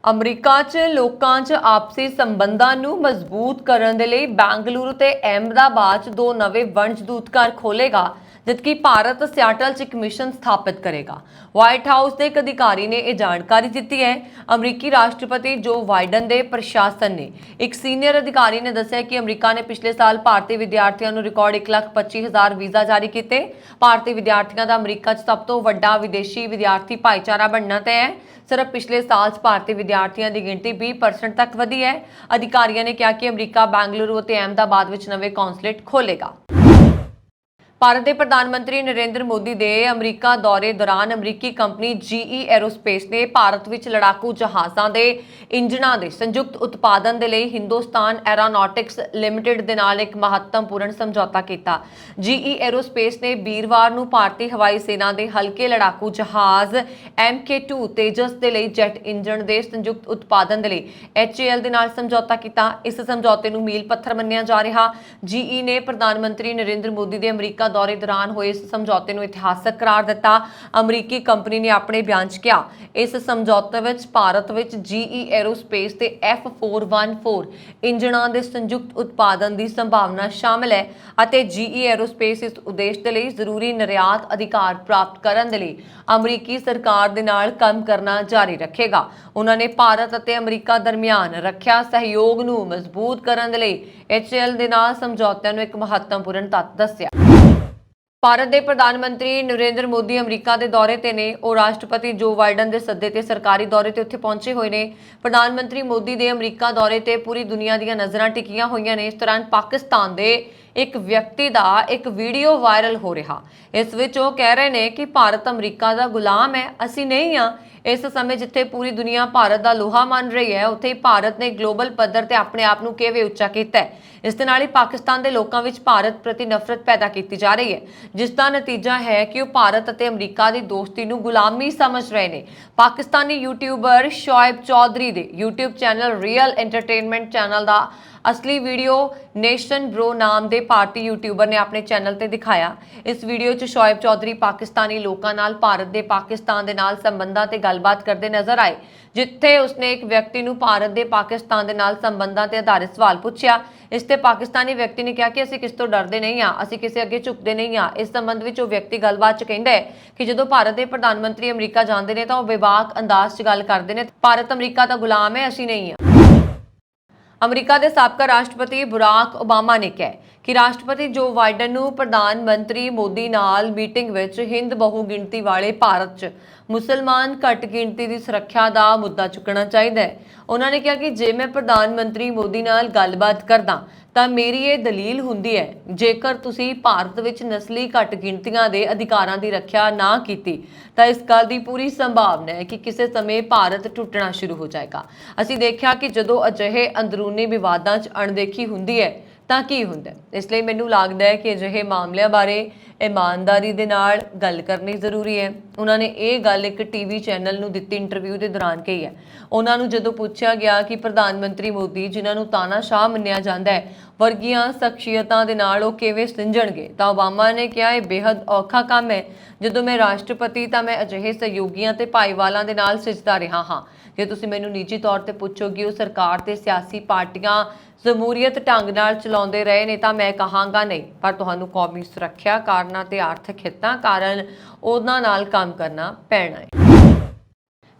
ਅਮਰੀਕਾ 'ਚ ਲੋਕਾਂ 'ਚ ਆਪਸੀ ਸੰਬੰਧਾਂ ਨੂੰ ਮਜ਼ਬੂਤ ਕਰਨ ਦੇ ਲਈ ਬੈਂਗਲੁਰੂ ਤੇ ਅਹਿਮਦਾਬਾਦ 'ਚ 2 ਨਵੇਂ ਵਣਜ ਦੂਤ ਘਰ ਖੋਲੇਗਾ, ਜਦਕਿ ਭਾਰਤ ਸਿਆਟਲ 'ਚ ਇੱਕ ਮਿਸ਼ਨ ਸਥਾਪਿਤ ਕਰੇਗਾ। ਵਾਈਟ ਹਾਊਸ ਦੇ ਇੱਕ ਅਧਿਕਾਰੀ ਨੇ ਇਹ ਜਾਣਕਾਰੀ ਦਿੱਤੀ ਹੈ। ਅਮਰੀਕੀ ਰਾਸ਼ਟਰਪਤੀ ਜੋ ਬਾਈਡਨ ਦੇ ਪ੍ਰਸ਼ਾਸਨ ਨੇ ਇੱਕ ਸੀਨੀਅਰ ਅਧਿਕਾਰੀ ਨੇ ਦੱਸਿਆ ਕਿ ਅਮਰੀਕਾ ਨੇ ਪਿਛਲੇ ਸਾਲ ਭਾਰਤੀ ਵਿਦਿਆਰਥੀਆਂ ਨੂੰ ਰਿਕਾਰਡ 1,25,000 ਵੀਜ਼ਾ ਜਾਰੀ ਕੀਤੇ। ਭਾਰਤੀ ਵਿਦਿਆਰਥੀਆਂ ਦਾ ਅਮਰੀਕਾ 'ਚ ਸਭ ਤੋਂ ਵੱਡਾ ਵਿਦੇਸ਼ੀ ਵਿਦਿਆਰਥੀ ਭਾਈਚਾਰਾ ਬਣਨਾ ਤੈਅ ਹੈ। ਸਿਰਫ ਪਿਛਲੇ ਸਾਲ 'ਚ ਭਾਰਤੀ ਵਿਦਿਆਰਥੀਆਂ ਦੀ ਗਿਣਤੀ 20% ਤੱਕ ਵਧੀ ਹੈ। ਅਧਿਕਾਰੀਆਂ ਨੇ ਕਿਹਾ ਕਿ ਅਮਰੀਕਾ ਬੈਂਗਲੁਰੂ ਅਤੇ ਅਹਿਮਦਾਬਾਦ ਵਿੱਚ ਨਵੇਂ ਕੌਂਸਲੇਟ ਖੋਲੇਗਾ। ਭਾਰਤ ਦੇ ਪ੍ਰਧਾਨ ਮੰਤਰੀ ਨਰਿੰਦਰ ਮੋਦੀ ਦੇ ਅਮਰੀਕਾ ਦੌਰੇ ਦੌਰਾਨ ਅਮਰੀਕੀ ਕੰਪਨੀ GE ਐਰੋਸਪੇਸ ਨੇ ਭਾਰਤ ਵਿੱਚ ਲੜਾਕੂ ਜਹਾਜ਼ਾਂ ਦੇ ਇੰਜਣਾਂ ਦੇ ਸੰਯੁਕਤ ਉਤਪਾਦਨ ਦੇ ਲਈ ਹਿੰਦੁਸਤਾਨ ਐਰੋਨੌਟਿਕਸ ਲਿਮਟਿਡ ਦੇ ਨਾਲ ਇੱਕ ਮਹੱਤਵਪੂਰਨ ਸਮਝੌਤਾ ਕੀਤਾ। GE ਐਰੋਸਪੇਸ ਨੇ ਵੀਰਵਾਰ ਨੂੰ ਭਾਰਤੀ ਹਵਾਈ ਸੈਨਾ ਦੇ ਹਲਕੇ ਲੜਾਕੂ ਜਹਾਜ਼ MK2 ਤੇਜਸ ਦੇ ਲਈ ਜੈਟ ਇੰਜਣ ਦੇ ਸੰਯੁਕਤ ਉਤਪਾਦਨ ਦੇ ਲਈ HAL ਦੇ ਨਾਲ ਸਮਝੌਤਾ ਕੀਤਾ। ਇਸ ਸਮਝੌਤੇ ਨੂੰ ਮੀਲ ਪੱਥਰ ਮੰਨਿਆ ਜਾ ਰਿਹਾ। GE ਨੇ ਪ੍ਰਧਾਨ ਮੰਤਰੀ ਨਰਿੰਦਰ ਮੋਦੀ ਦੇ ਅਮਰੀਕਾ ਦੌਰੇ ਦੌਰਾਨ ਹੋਏ ਇਸ ਸਮਝੌਤੇ ਨੂੰ ਇਤਿਹਾਸਕ ਕਰਾਰ ਦਿੱਤਾ। ਅਮਰੀਕੀ ਕੰਪਨੀ ਨੇ ਆਪਣੇ ਬਿਆਨ 'ਚ ਕਿਹਾ, ਇਸ ਸਮਝੌਤੇ ਵਿੱਚ ਭਾਰਤ ਵਿੱਚ GE ਐਰੋਸਪੇਸ ਤੇ F414 ਇੰਜਣਾਂ ਦੇ ਸੰਯੁਕਤ ਉਤਪਾਦਨ ਦੀ ਸੰਭਾਵਨਾ ਸ਼ਾਮਲ ਹੈ ਅਤੇ GE ਐਰੋਸਪੇਸ ਇਸ ਉਦੇਸ਼ ਦੇ ਲਈ ਜ਼ਰੂਰੀ ਨਿਰਯਾਤ ਅਧਿਕਾਰ ਪ੍ਰਾਪਤ ਕਰਨ ਦੇ ਲਈ ਅਮਰੀਕੀ ਸਰਕਾਰ ਦੇ ਨਾਲ ਕੰਮ ਕਰਨਾ ਜਾਰੀ ਰੱਖੇਗਾ। ਉਹਨਾਂ ਨੇ ਭਾਰਤ ਅਤੇ ਅਮਰੀਕਾ ਦਰਮਿਆਨ ਰੱਖਿਆ ਸਹਿਯੋਗ ਨੂੰ ਮਜ਼ਬੂਤ ਕਰਨ ਦੇ ਲਈ HAL ਦੇ ਨਾਲ ਸਮਝੌਤਿਆਂ ਨੂੰ ਇੱਕ ਮਹੱਤਵਪੂਰਨ ਤੱਤ ਦੱਸਿਆ। ਭਾਰਤ ਦੇ ਪ੍ਰਧਾਨ ਮੰਤਰੀ ਨਰਿੰਦਰ ਮੋਦੀ ਅਮਰੀਕਾ ਦੇ ਦੌਰੇ ਤੇ ਨੇ। ਉਹ ਰਾਸ਼ਟਰਪਤੀ ਜੋ ਬਾਈਡਨ ਦੇ ਸੱਦੇ ਤੇ ਸਰਕਾਰੀ ਦੌਰੇ ਤੇ ਉੱਥੇ ਪਹੁੰਚੇ ਹੋਏ ਨੇ। ਪ੍ਰਧਾਨ ਮੰਤਰੀ ਮੋਦੀ ਦੇ ਅਮਰੀਕਾ ਦੌਰੇ ਤੇ ਪੂਰੀ ਦੁਨੀਆ ਦੀਆਂ ਨਜ਼ਰਾਂ ਟਿਕੀਆਂ ਹੋਈਆਂ ਨੇ। ਇਸ ਦੌਰਾਨ ਪਾਕਿਸਤਾਨ ਦੇ ਇੱਕ ਵਿਅਕਤੀ ਦਾ ਇੱਕ ਵੀਡੀਓ ਵਾਇਰਲ ਹੋ ਰਿਹਾ। ਇਸ ਵਿੱਚ ਉਹ ਕਹਿ ਰਹੇ ਨੇ ਕਿ ਭਾਰਤ ਅਮਰੀਕਾ ਦਾ ਗੁਲਾਮ ਹੈ, ਅਸੀਂ ਨਹੀਂ ਹਾਂ। ਇਸ ਸਮੇਂ ਜਿੱਥੇ ਪੂਰੀ ਦੁਨੀਆ ਭਾਰਤ ਦਾ ਲੋਹਾ ਮੰਨ ਰਹੀ ਹੈ, ਉੱਥੇ ਹੀ ਭਾਰਤ ਨੇ ਗਲੋਬਲ ਪੱਧਰ ਤੇ ਆਪਣੇ ਆਪ ਨੂੰ ਕਿਵੇਂ ਉੱਚਾ ਕੀਤਾ ਹੈ। ਇਸ ਦੇ ਨਾਲ ਹੀ ਪਾਕਿਸਤਾਨ ਦੇ ਲੋਕਾਂ ਵਿੱਚ ਭਾਰਤ ਪ੍ਰਤੀ ਨਫ਼ਰਤ ਪੈਦਾ ਕੀਤੀ ਜਾ ਰਹੀ ਹੈ, ਜਿਸ ਦਾ ਨਤੀਜਾ ਹੈ ਕਿ ਉਹ ਭਾਰਤ ਅਤੇ ਅਮਰੀਕਾ ਦੀ ਦੋਸਤੀ ਨੂੰ ਗੁਲਾਮੀ ਸਮਝ ਰਹੇ ਨੇ। ਪਾਕਿਸਤਾਨੀ ਯੂਟਿਊਬਰ ਸ਼ੋਇਬ ਚੌਧਰੀ ਦੇ YouTube channel real entertainment channel ਦਾ ਅਸਲੀ ਵੀਡੀਓ ਨੇਸ਼ਨ ਬ੍ਰੋ ਨਾਮ ਦੇ ਭਾਰਤੀ ਯੂਟਿਊਬਰ ਨੇ ਆਪਣੇ ਚੈਨਲ ਤੇ ਦਿਖਾਇਆ। ਇਸ ਵੀਡੀਓ 'ਚ ਸ਼ੋਇਬ ਚੌਧਰੀ ਪਾਕਿਸਤਾਨੀ ਲੋਕਾਂ ਨਾਲ ਭਾਰਤ ਦੇ ਪਾਕਿਸਤਾਨ ਦੇ ਨਾਲ ਸੰਬੰਧਾਂ ਤੇ ਗੱਲਬਾਤ ਕਰਦੇ ਨਜ਼ਰ ਆਏ, ਜਿੱਥੇ ਉਸਨੇ ਇੱਕ ਵਿਅਕਤੀ ਨੂੰ ਭਾਰਤ ਦੇ ਪਾਕਿਸਤਾਨ ਦੇ ਨਾਲ ਸੰਬੰਧਾਂ ਤੇ ਆਧਾਰਿਤ ਸਵਾਲ ਪੁੱਛਿਆ। ਇਸ ਤੇ ਪਾਕਿਸਤਾਨੀ ਵਿਅਕਤੀ ਨੇ ਕਿਹਾ ਕਿ ਅਸੀਂ ਕਿਸ ਤੋਂ ਡਰਦੇ ਨਹੀਂ ਹਾਂ, ਅਸੀਂ ਕਿਸੇ ਅੱਗੇ ਝੁਕਦੇ ਨਹੀਂ ਹਾਂ। ਇਸ ਸੰਬੰਧ ਵਿੱਚ ਉਹ ਵਿਅਕਤੀ ਗੱਲਬਾਤ 'ਚ ਕਹਿੰਦਾ ਹੈ ਕਿ ਜਦੋਂ ਭਾਰਤ ਦੇ ਪ੍ਰਧਾਨ ਮੰਤਰੀ ਅਮਰੀਕਾ ਜਾਂਦੇ ਨੇ ਤਾਂ ਉਹ ਬੇਬਾਕ ਅੰਦਾਜ਼ 'ਚ ਗੱਲ ਕਰਦੇ ਨੇ, ਭਾਰਤ ਅਮਰੀਕਾ ਦਾ ਗੁਲਾਮ ਹੈ, ਅਸੀਂ ਨਹੀਂ ਹਾਂ। ਅਮਰੀਕਾ ਦੇ ਸਾਬਕਾ ਰਾਸ਼ਟਰਪਤੀ ਬਰਾਕ ਓਬਾਮਾ ਨੇ ਕਿਹਾ ਕਿ ਰਾਸ਼ਟਰਪਤੀ ਜੋ ਬਾਈਡਨ ਨੂੰ ਪ੍ਰਧਾਨ ਮੰਤਰੀ ਮੋਦੀ ਨਾਲ ਮੀਟਿੰਗ ਵਿੱਚ ਹਿੰਦ ਬਹੁ ਗਿਣਤੀ ਵਾਲੇ ਭਾਰਤ 'ਚ ਮੁਸਲਮਾਨ ਘੱਟ ਗਿਣਤੀ ਦੀ ਸੁਰੱਖਿਆ ਦਾ ਮੁੱਦਾ ਚੁੱਕਣਾ ਚਾਹੀਦਾ ਹੈ। ਉਹਨਾਂ ਨੇ ਕਿਹਾ ਕਿ ਜੇ ਮੈਂ ਪ੍ਰਧਾਨ ਮੰਤਰੀ ਮੋਦੀ ਨਾਲ ਗੱਲਬਾਤ ਕਰਦਾ ਤਾਂ ਮੇਰੀ ਇਹ ਦਲੀਲ ਹੁੰਦੀ ਹੈ, ਜੇਕਰ ਤੁਸੀਂ ਭਾਰਤ ਵਿੱਚ ਨਸਲੀ ਘੱਟ ਗਿਣਤੀਆਂ ਦੇ ਅਧਿਕਾਰਾਂ ਦੀ ਰੱਖਿਆ ਨਾ ਕੀਤੀ ਤਾਂ ਇਸ ਗੱਲ ਦੀ ਪੂਰੀ ਸੰਭਾਵਨਾ ਹੈ ਕਿ ਕਿਸੇ ਸਮੇਂ ਭਾਰਤ ਟੁੱਟਣਾ ਸ਼ੁਰੂ ਹੋ ਜਾਏਗਾ। ਅਸੀਂ ਦੇਖਿਆ ਕਿ ਜਦੋਂ ਅਜਿਹੇ ਅੰਦਰੂਨੀ ਵਿਵਾਦਾਂ 'ਚ ਅਣਦੇਖੀ ਹੁੰਦੀ ਹੈ ਤਾਂ ਕੀ ਹੁੰਦਾ। ਇਸ ਲਈ ਮੈਨੂੰ ਲੱਗਦਾ ਹੈ ਕਿ ਅਜਿਹੇ ਮਾਮਲਿਆਂ ਬਾਰੇ ਇਮਾਨਦਾਰੀ ਦੇ ਨਾਲ ਗੱਲ ਕਰਨੀ ਜ਼ਰੂਰੀ ਹੈ। ਉਹਨਾਂ ਨੇ ਇਹ ਗੱਲ ਇੱਕ TV ਚੈਨਲ ਨੂੰ ਦਿੱਤੀ ਇੰਟਰਵਿਊ ਦੇ ਦੌਰਾਨ ਕਹੀ ਹੈ। ਉਹਨਾਂ ਨੂੰ ਜਦੋਂ ਪੁੱਛਿਆ ਗਿਆ ਕਿ ਪ੍ਰਧਾਨ ਮੰਤਰੀ ਮੋਦੀ, ਜਿਨ੍ਹਾਂ ਨੂੰ ਤਾਨਾਸ਼ਾਹ ਮੰਨਿਆ ਜਾਂਦਾ ਹੈ, ਵਰਗੀਆਂ ਸ਼ਖਸੀਅਤਾਂ ਦੇ ਨਾਲ ਉਹ ਕਿਵੇਂ ਸਿੰਝਣਗੇ, ਤਾਂ ਓਬਾਮਾ ਨੇ ਕਿਹਾ ਇਹ ਬੇहद ਔਖਾ ਕੰਮ ਹੈ। ਜਦੋਂ ਮੈਂ ਰਾਸ਼ਟਰਪਤੀ ਤਾਂ ਮੈਂ ਅਜਿਹੇ ਸਹਿਯੋਗੀਆਂ ਤੇ ਭਾਈਵਾਲਾਂ ਦੇ ਨਾਲ ਸਿੱਝਦਾ ਰਿਹਾ ਹਾਂ। ਜੇ ਤੁਸੀਂ ਮੈਨੂੰ ਨਿੱਜੀ ਤੌਰ ਤੇ ਪੁੱਛੋਗੇ ਉਹ ਸਰਕਾਰ ਤੇ ਸਿਆਸੀ ਪਾਰਟੀਆਂ ਜਮਹੂਰੀਅਤ ਢੰਗ ਨਾਲ ਚਲਾਉਂਦੇ ਰਹੇ ਨੇ ਤਾਂ ਮੈਂ ਕਹਾਂਗਾ ਨਹੀਂ, ਪਰ ਤੁਹਾਨੂੰ ਕੌਮੀ ਸੁਰੱਖਿਆ ਕਾਰਨਾਂ ਤੇ ਆਰਥਿਕ ਹਿੱਤਾਂ ਕਾਰਨ ਉਹਨਾਂ ਨਾਲ ਕੰਮ ਕਰਨਾ ਪੈਣਾ ਹੈ।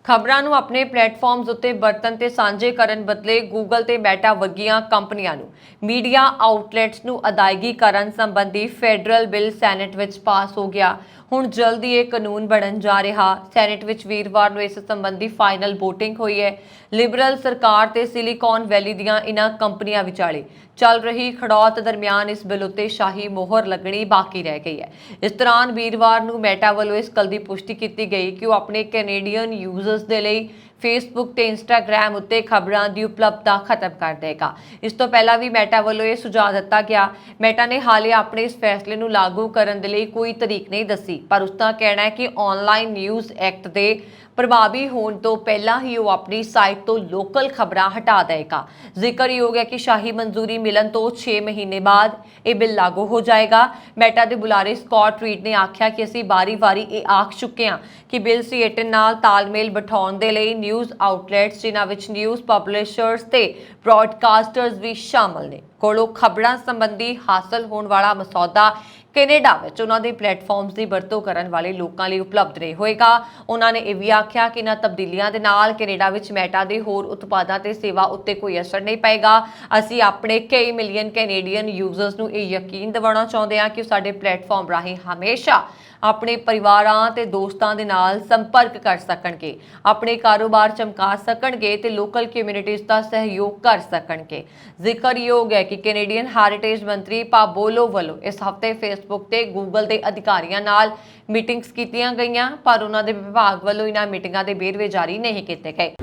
ਖਬਰਾਂ ਨੂੰ ਆਪਣੇ ਪਲੇਟਫਾਰਮਸ ਉੱਤੇ ਵਰਤਣ ਤੇ ਸਾਂਝੇ ਕਰਨ ਬਦਲੇ ਗੂਗਲ ਤੇ ਮੈਟਾ ਵਰਗੀਆਂ ਕੰਪਨੀਆਂ ਨੂੰ ਮੀਡੀਆ ਆਊਟਲੈਟਸ ਨੂੰ ਅਦਾਇਗੀ ਕਰਨ ਸੰਬੰਧੀ ਫੈਡਰਲ ਬਿੱਲ ਸੈਨੇਟ ਵਿੱਚ ਪਾਸ ਹੋ ਗਿਆ। ਹੁਣ ਜਲਦੀ ਇਹ ਕਾਨੂੰਨ ਬਣਨ ਜਾ ਰਿਹਾ। ਸੈਨੇਟ ਵਿੱਚ ਵੀਰਵਾਰ ਨੂੰ ਇਸ ਸੰਬੰਧੀ ਫਾਈਨਲ VOTING ਹੋਈ ਹੈ। ਲਿਬਰਲ ਸਰਕਾਰ ਤੇ ਸਿਲੀਕਨ ਵੈਲੀ ਦੀਆਂ ਇਨ੍ਹਾਂ ਕੰਪਨੀਆਂ ਵਿਚਾਲੇ ਚੱਲ ਰਹੀ ਖੜੌਤ ਦਰਮਿਆਨ ਇਸ ਬਿੱਲ ਉੱਤੇ ਸ਼ਾਹੀ ਮੋਹਰ ਲੱਗਣੀ ਬਾਕੀ ਰਹਿ ਗਈ ਹੈ। ਇਸ ਦੌਰਾਨ ਵੀਰਵਾਰ ਨੂੰ ਮੈਟਾ ਵੱਲੋਂ ਇਸ ਗੱਲ ਦੀ ਪੁਸ਼ਟੀ ਕੀਤੀ ਗਈ ਕਿ ਉਹ ਆਪਣੇ ਕੈਨੇਡੀਅਨ ਯੂਜ਼ਰਸ ਦੇ ਲਈ ਫੇਸਬੁੱਕ ਤੇ ਇੰਸਟਾਗ੍ਰਾਮ ਉੱਤੇ ਖਬਰਾਂ ਦੀ ਉਪਲਬਧਤਾ ਖਤਮ ਕਰ ਦੇਗਾ। ਇਸ ਤੋਂ ਪਹਿਲਾਂ ਵੀ ਮੈਟਾ ਵੱਲੋਂ ਇਹ ਸੁਝਾਅ ਦਿੱਤਾ ਗਿਆ। ਮੈਟਾ ਨੇ ਹਾਲੇ ਆਪਣੇ ਇਸ ਫੈਸਲੇ ਨੂੰ ਲਾਗੂ ਕਰਨ ਦੇ ਲਈ ਕੋਈ ਤਰੀਕ ਨਹੀਂ ਦੱਸੀ, ਪਰ ਉਸ ਦਾ ਕਹਿਣਾ ਹੈ ਕਿ ਆਨਲਾਈਨ ਨਿਊਜ਼ ਐਕਟ ਦੇ ਪ੍ਰਭਾਵੀ ਹੋਣ ਤੋਂ ਪਹਿਲਾਂ ਹੀ ਉਹ ਆਪਣੀ ਸਾਈਟ ਤੋਂ ਲੋਕਲ ਖਬਰਾਂ ਹਟਾ ਦੇਗਾ। ਜ਼ਿਕਰਯੋਗ ਹੈ ਕਿ ਸ਼ਾਹੀ ਮਨਜ਼ੂਰੀ ਮਿਲਣ ਤੋਂ 6 ਮਹੀਨੇ ਬਾਅਦ ਇਹ ਬਿੱਲ ਲਾਗੂ ਹੋ ਜਾਏਗਾ। ਮੈਟਾ ਦੇ ਬੁਲਾਰੇ ਸਕਾਟ ਰੀਡ ਨੇ ਆਖਿਆ ਕਿ ਅਸੀਂ ਵਾਰੀ-ਵਾਰੀ ਇਹ ਆਖ ਚੁੱਕੇ ਹਾਂ ਕਿ ਬਿੱਲ ਸੀਏਟਨ ਨਾਲ ਤਾਲਮੇਲ ਬਿਠਾਉਣ ਦੇ ਲਈ ਨਿਊਜ਼ ਆਊਟਲੈਟਸ ਜਿਨ੍ਹਾਂ ਵਿੱਚ ਨਿਊਜ਼ ਪਬਲਿਸ਼ਰਸ ਤੇ ਬ੍ਰੌਡਕਾਸਟਰਸ ਵੀ ਸ਼ਾਮਲ ਨੇ ਕੋਲੋਂ ਖਬਰਾਂ ਸੰਬੰਧੀ ਹਾਸਲ ਹੋਣ ਵਾਲਾ ਮਸੌਦਾ ਕੈਨੇਡਾ ਵਿੱਚ ਉਹਨਾਂ ਦੇ ਪਲੇਟਫਾਰਮਸ ਦੀ ਵਰਤੋਂ ਕਰਨ ਵਾਲੇ ਲੋਕਾਂ ਲਈ ਉਪਲਬਧ ਨਹੀਂ ਹੋਏਗਾ। ਉਹਨਾਂ ਨੇ ਇਹ ਵੀ ਆਖਿਆ ਕਿ ਇਹਨਾਂ ਤਬਦੀਲੀਆਂ ਦੇ ਨਾਲ ਕੈਨੇਡਾ ਵਿੱਚ ਮੈਟਾ ਦੇ ਹੋਰ ਉਤਪਾਦਾਂ ਤੇ ਸੇਵਾ ਉੱਤੇ ਕੋਈ ਅਸਰ ਨਹੀਂ ਪਏਗਾ। ਅਸੀਂ ਆਪਣੇ ਕਈ ਮਿਲੀਅਨ ਕੈਨੇਡੀਅਨ ਯੂਜ਼ਰਸ ਨੂੰ ਇਹ ਯਕੀਨ ਦਿਵਾਉਣਾ ਚਾਹੁੰਦੇ ਹਾਂ ਕਿ ਉਹ ਸਾਡੇ ਪਲੇਟਫਾਰਮ ਰਾਹੀਂ ਹਮੇਸ਼ਾ ਆਪਣੇ ਪਰਿਵਾਰਾਂ ਤੇ ਦੋਸਤਾਂ ਦੇ ਨਾਲ ਸੰਪਰਕ ਕਰ ਸਕਣਗੇ, ਆਪਣੇ ਕਾਰੋਬਾਰ ਚਮਕਾ ਸਕਣਗੇ ਤੇ ਲੋਕਲ ਕਮਿਊਨਿਟੀਜ਼ ਦਾ ਸਹਿਯੋਗ ਕਰ ਸਕਣਗੇ। ਜ਼ਿਕਰਯੋਗ ਹੈ ਕਿ ਕੈਨੇਡੀਅਨ ਹੈਰੀਟੇਜ ਮੰਤਰੀ ਪਾਬੋਲੋ ਵੱਲੋਂ ਇਸ ਹਫ਼ਤੇ ਫੇਸਬੁੱਕ ਤੇ ਗੂਗਲ ਦੇ ਅਧਿਕਾਰੀਆਂ ਨਾਲ ਮੀਟਿੰਗਸ ਕੀਤੀਆਂ ਗਈਆਂ, ਪਰ ਉਹਨਾਂ ਦੇ ਵਿਭਾਗ ਵੱਲੋਂ ਇਹਨਾਂ ਮੀਟਿੰਗਾਂ ਦੇ ਵੇਰਵੇ ਜਾਰੀ ਨਹੀਂ ਕੀਤੇ ਗਏ।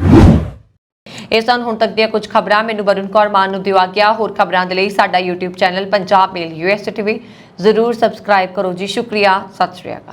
ਇਹ ਸਨ ਹੁਣ ਤੱਕ ਦੀਆਂ ਕੁਝ ਖਬਰਾਂ। ਮੈਨੂੰ ਵਰੁਣ ਕੌਰ ਮਾਨ ਨੂੰ ਦਿਓ ਆਗਿਆ। ਹੋਰ ਖਬਰਾਂ ਦੇ ਲਈ ਸਾਡਾ YouTube ਚੈਨਲ ਪੰਜਾਬ ਮੇਲ USA TV ਜ਼ਰੂਰ ਸਬਸਕ੍ਰਾਈਬ ਕਰੋ ਜੀ। ਸ਼ੁਕਰੀਆ। ਸਤਿ ਸ਼੍ਰੀ ਅਕਾਲ।